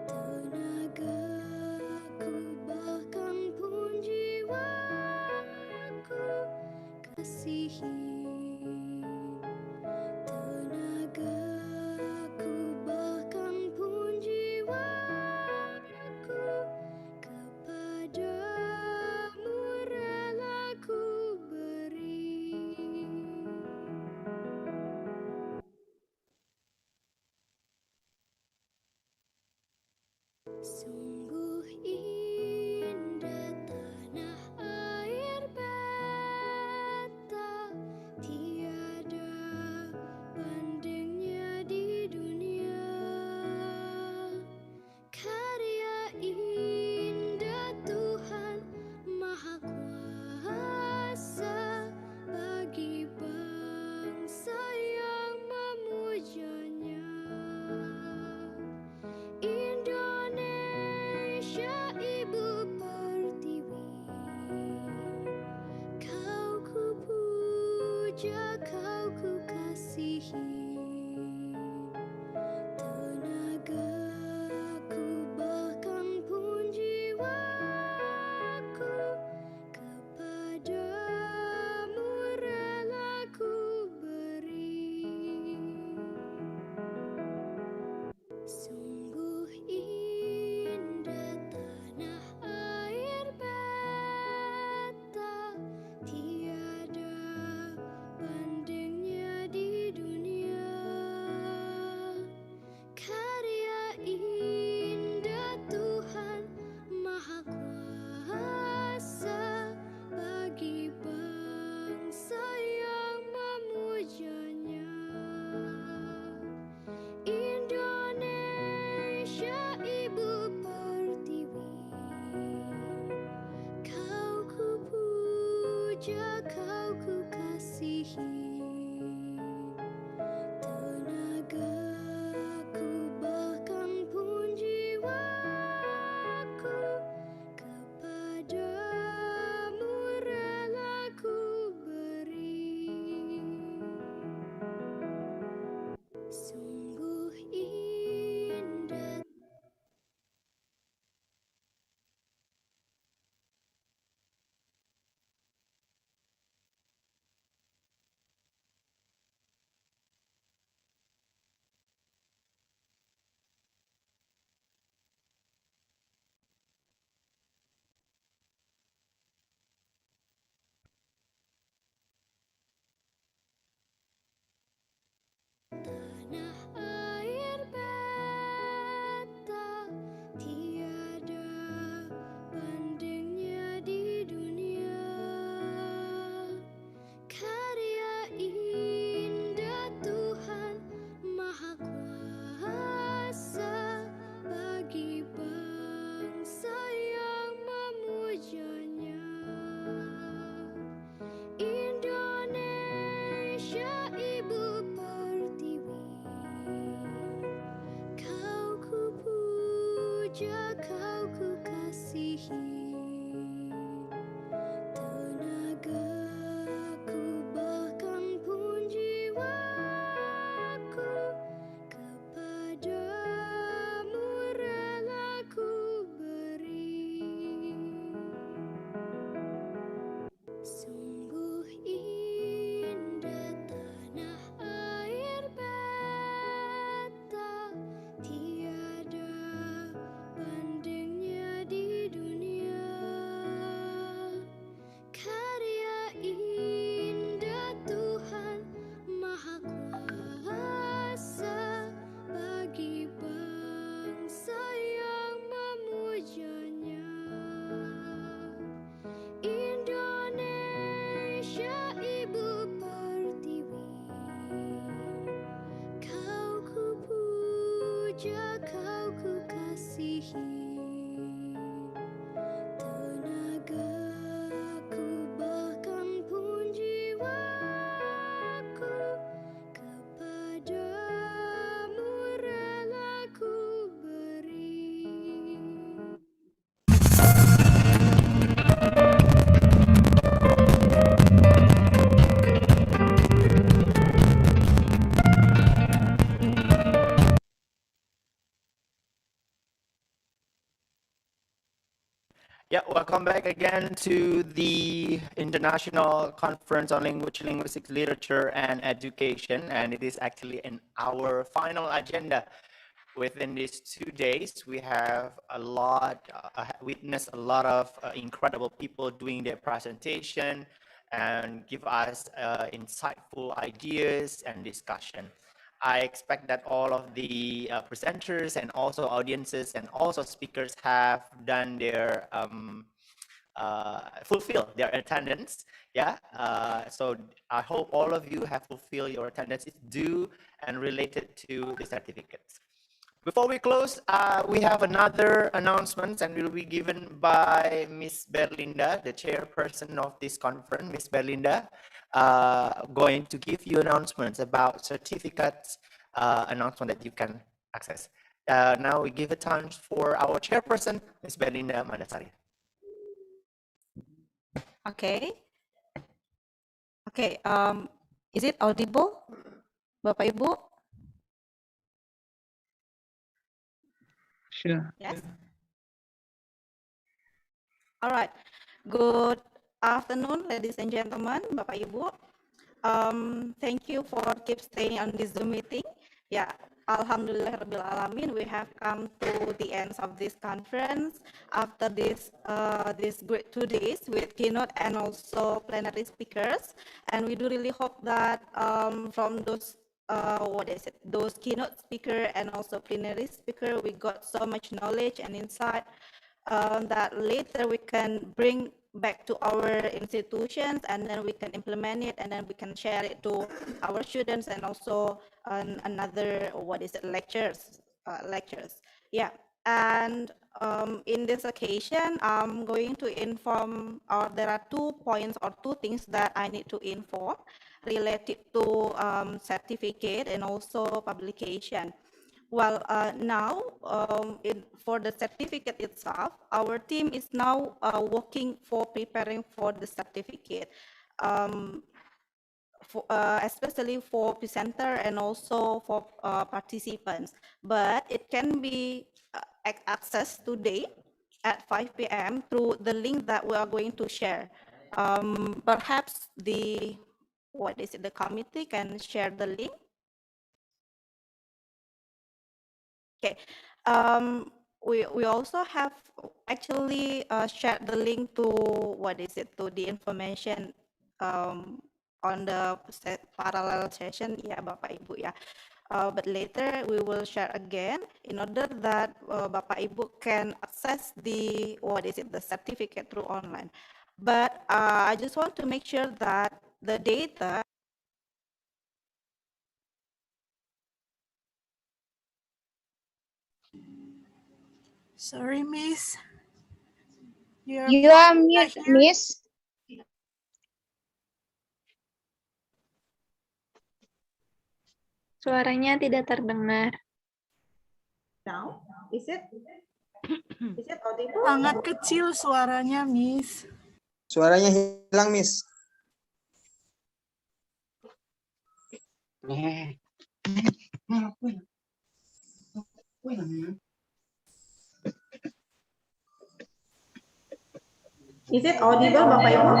Tenagaku bahkan pun jiwaku kasihi. Tenagaku bahkan pun jiwaku kepadamu rela ku beri. Sungguh indah tanah air beta, tiada bandingnya di dunia. Karya indah Tuhan Maha Kuasa bagi bangsa yang memujanya. Indonesia Ibu Pertiwi, kau ku puja, kau ku kasihi. Tenagaku bahkan pun jiwaku kepadamu rela ku beri. Sungguh indah tanah air beta, tiada bandingnya di dunia. Karya indah Tuhan Maha Kuasa bagi bangsa yang memujanya. Indonesia Ibu Pertiwi, kau ku puja, kau ku kasihi. Tenagaku bahkan pun jiwaku kepadamu rela ku beri. Sungguh indah. Tanah air beta, tiada bandingnya di dunia. Karya indah Tuhan Maha Kuasa bagi bangsa yang memujanya. Indonesia Ibu Pertiwi, kau ku puja, kau ku kasihi. Tenagaku bahkan pun jiwaku kepadamu rela ku beri. Sungguh indah tanah air beta, tiada bandingnya di dunia. welcome back again to the International Conference on Language, Linguistics, Literature, and Education. And it is actually in our final agenda. Within these 2 days, we have witnessed a lot of incredible people doing their presentation and give us insightful ideas and discussion. I expect that all of the presenters and also audiences and also speakers have done their fulfill their attendance. Yeah. So I hope all of you have fulfilled your attendance. It's due and related to the certificates. Before we close, we have another announcement and will be given by Miss Berlinda, the chairperson of this conference. Miss Berlinda, going to give you announcements about certificates, announcement that you can access. Now we give a time for our chairperson, Miss Berlinda Mandasari. Okay. Okay. Is it audible, Bapak Ibu? Sure. Yes. All right. Good afternoon, ladies and gentlemen, Bapak Ibu. Thank you for keep staying on this Zoom meeting. Yeah, Alhamdulillah Rabbil Alamin, we have come to the end of this conference after this great 2 days with keynote and also plenary speakers. And we do really hope that from those those keynote speaker and also plenary speaker, we got so much knowledge and insight that later we can bring back to our institutions, and then we can implement it, and then we can share it to our students and also another lectures. Yeah. And in this occasion, I'm going to inform, or there are 2 points or 2 things that I need to inform related to certificate and also publication. Well, now for the certificate itself, our team is now working for preparing for the certificate, especially for presenter and also for participants. But it can be accessed today at 5 p.m. through the link that we are going to share. Perhaps the committee can share the link. Okay. We also have actually shared the link to to the information on the parallel session, yeah, Bapak Ibu, yeah. But later we will share again in order that Bapak Ibu can access the the certificate through online. But I just want to make sure that the data. Sorry, Miss. You are mute, Miss. Suaranya tidak terdengar. Now, is it audible? Sangat kecil suaranya, Miss. Suaranya hilang, Miss. Is it audible, Bapak Ibu?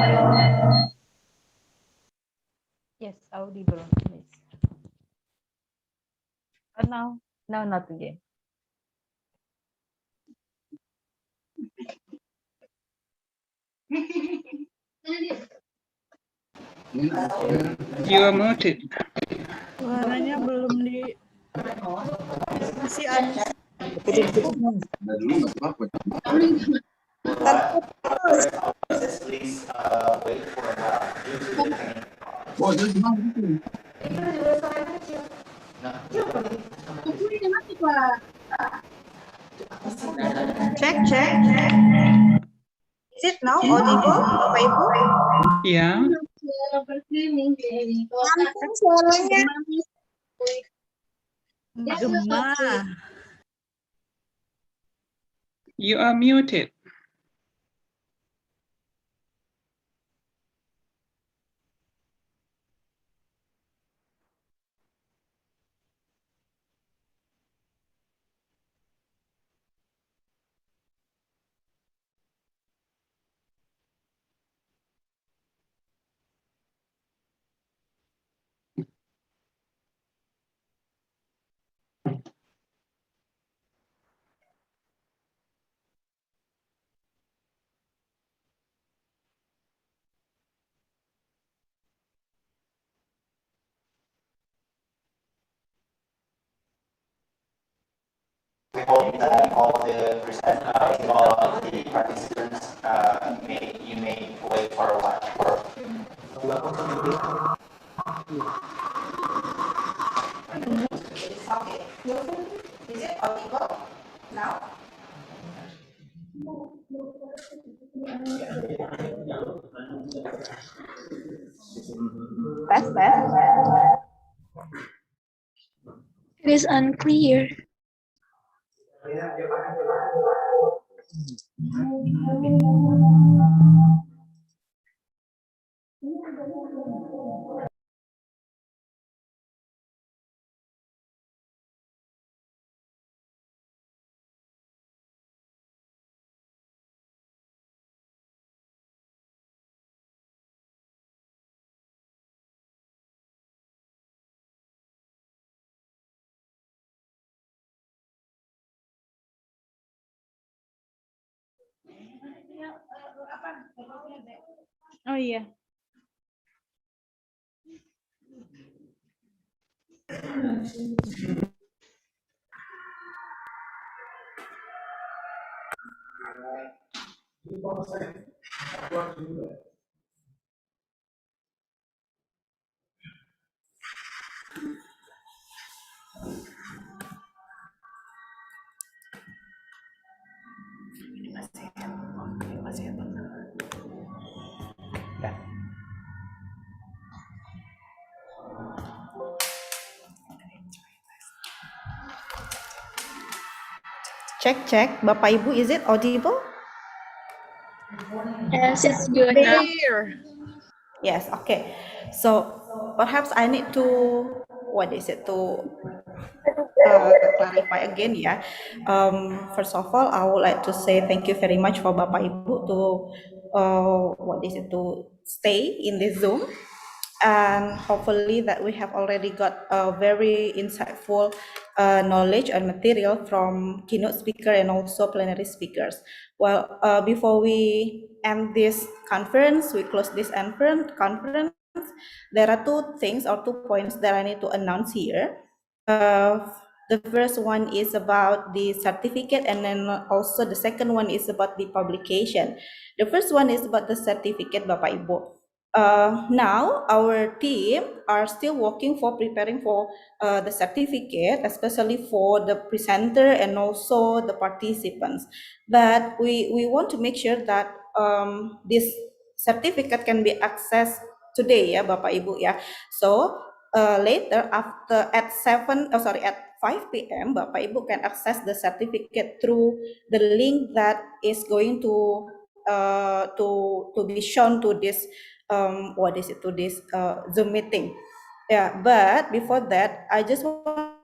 Yes, audible, Miss. No, not again. You are muted. Suaranya belum di masih ada. Check. Is it now audible, Bapak Ibu? Yeah. Suaranya Gema. You are muted. We hope that all the participants may wait for a while. Okay. Is it audible now? Test. It is unclear. Oh iya. Check. Bapak Ibu, is it audible? Yes, it's good now. Clear. Yes, okay. So perhaps I need to, clarify again ya. First of all, I would like to say thank you very much for Bapak Ibu to, to stay in this Zoom. And hopefully that we have already got a very insightful knowledge and material from keynote speaker and also plenary speakers. Well, before we end this conference, we close this conference, there are two things or 2 points that I need to announce here. The first one is about the certificate, and then also the second one is about the publication. The first one is about the certificate, Bapak Ibu. Now our team are still working for preparing for the certificate, especially for the presenter and also the participants. But we want to make sure that this certificate can be accessed today ya Bapak Ibu ya. So later after at 5 p.m. Bapak Ibu can access the certificate through the link that is going to be shown to this to this Zoom meeting. Yeah, but before that, I just want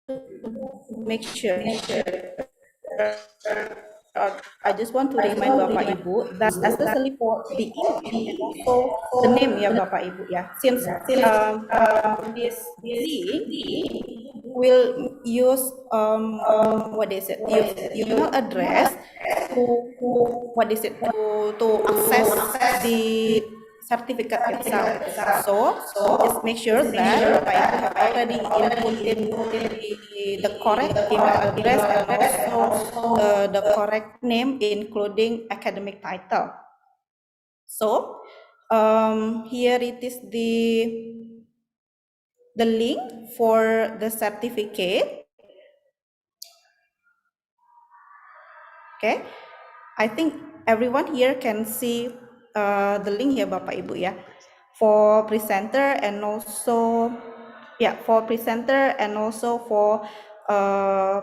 to make sure. I just want to remind Bapak Ibu that especially for the email and also the name ya Bapak Ibu ya. Since this link will use use email address to to access the certificate itself. So just make sure that Bapak Ibu have already inputted the correct email address and also the correct name including academic title. So here it is the link for the certificate. Okay, I think everyone here can see the link ya Bapak Ibu ya, for presenter and also for presenter and also for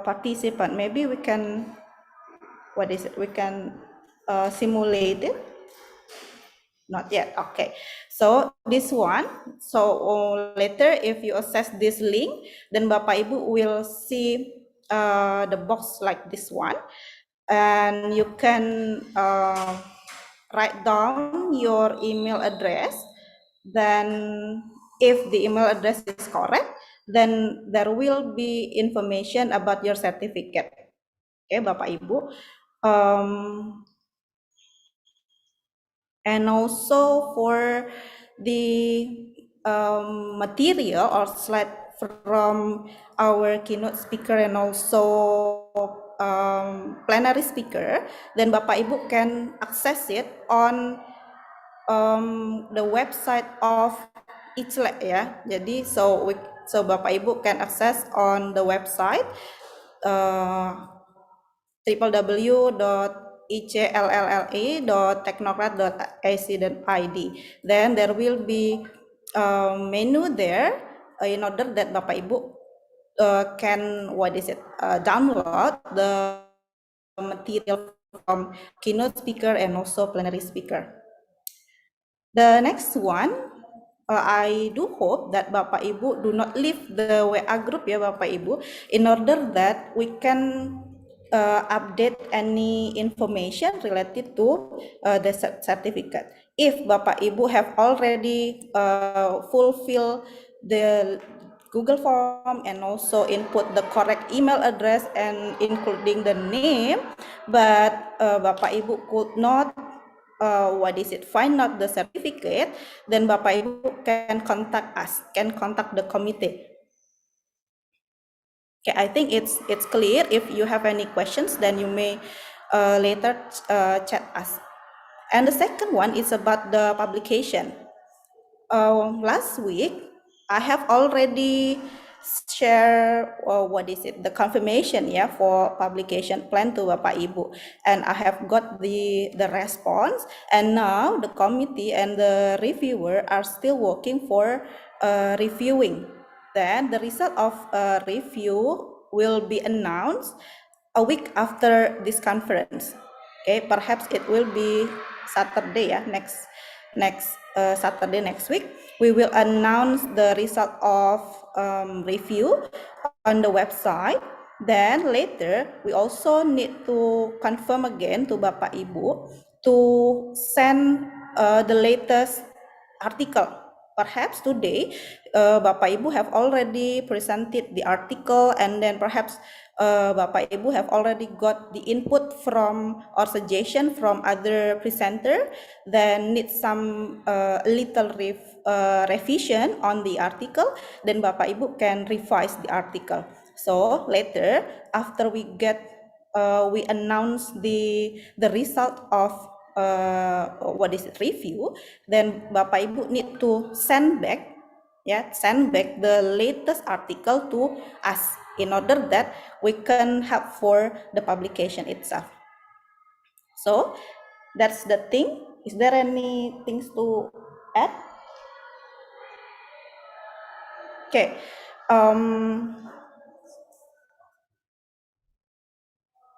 participant. Maybe we can we can simulate it. Not yet. Okay, so this one. So later, if you access this link, then Bapak Ibu will see the box like this one, and you can write down your email address. Then, if the email address is correct, then there will be information about your certificate. Okay, Bapak Ibu. And also for the material or slide from our keynote speaker and also plenary speaker, then Bapak Ibu can access it on the website of Icllle ya. Jadi so Bapak Ibu can access on the website www.iclle.teknokrat.ac.id. Then there will be a menu there in order that Bapak Ibu can download the material from keynote speaker and also plenary speaker. The next one, I do hope that Bapak Ibu do not leave the WA group ya Bapak Ibu, in order that we can update any information related to the certificate. If Bapak Ibu have already fulfill the Google form and also input the correct email address and including the name, but Bapak Ibu could not find out the certificate, then Bapak Ibu can contact us, can contact the committee. Okay, I think it's clear. If you have any questions, then you may later chat us. And the second one is about the publication. Last week, I have already share the confirmation for publication plan to Bapak Ibu, and I have got the response, and now the committee and the reviewer are still working for reviewing. Then the result of review will be announced a week after this conference. Okay, perhaps it will be Saturday next Saturday next week. We will announce the result of review on the website. Then later we also need to confirm again to Bapak Ibu to send the latest article. Perhaps today Bapak Ibu have already presented the article, and then perhaps Bapak Ibu have already got the input from or suggestion from other presenter, then need some little revision on the article, then Bapak Ibu can revise the article. So later, after we announce the result of review, then Bapak Ibu need to send back the latest article to us in order that we can help for the publication itself. So that's the thing. Is there any things to add? Okay.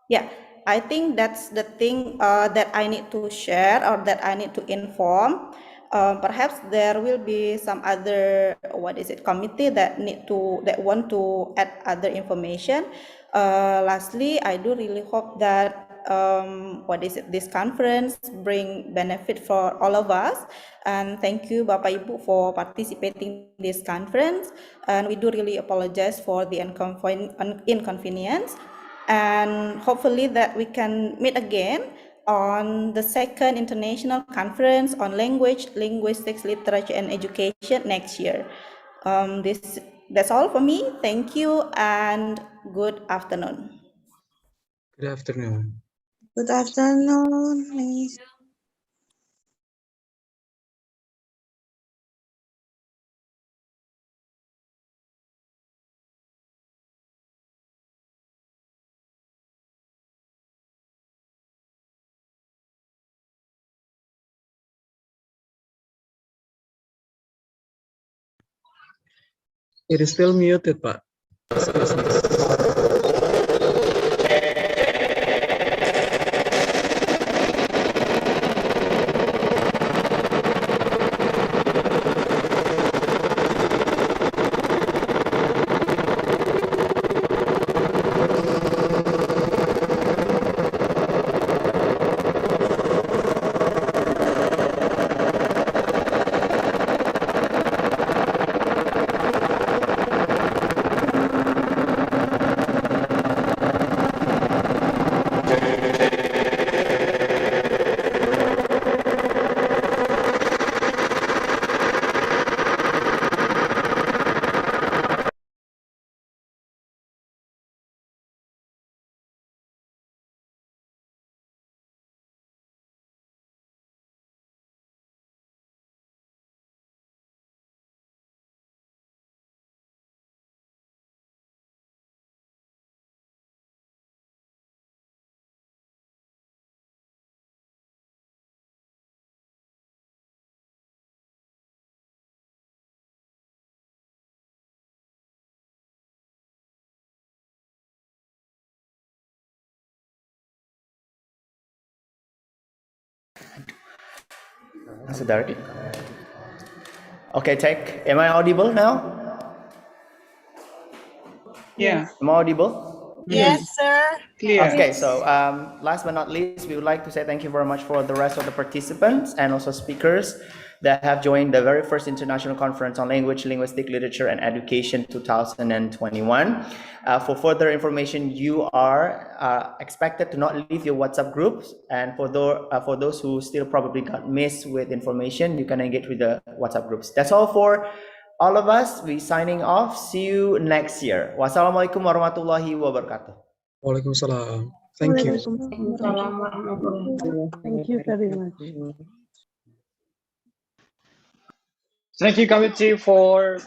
Yeah, I think that's the thing that I need to share or that I need to inform. Perhaps there will be some other committee that want to add other information. Lastly, I do really hope that this conference bring benefit for all of us, and thank you Bapak Ibu for participating in this conference, and we do really apologize for the inconvenience, and hopefully that we can meet again on the second international conference on language, linguistics, literature, and education next year. That's all for me. Thank you and good afternoon. Good afternoon. Good afternoon, Miss. It is still muted, Pak. Saudari. Okay, Tek, am I audible now? Yeah. Am I audible? Yes, sir. Clear. Okay, so last but not least, we would like to say thank you very much for the rest of the participants and also speakers that have joined the very first International Conference on Language, Linguistic Literature and Education 2021. For further information, you are expected to not leave your WhatsApp groups, and for those who still probably got missed with information, you can engage with the WhatsApp groups. That's all for all of us. We signing off. See you next year. Wassalamualaikum warahmatullahi wabarakatuh. Waalaikumsalam. Thank you. Thank you very much. Thank you, committee, for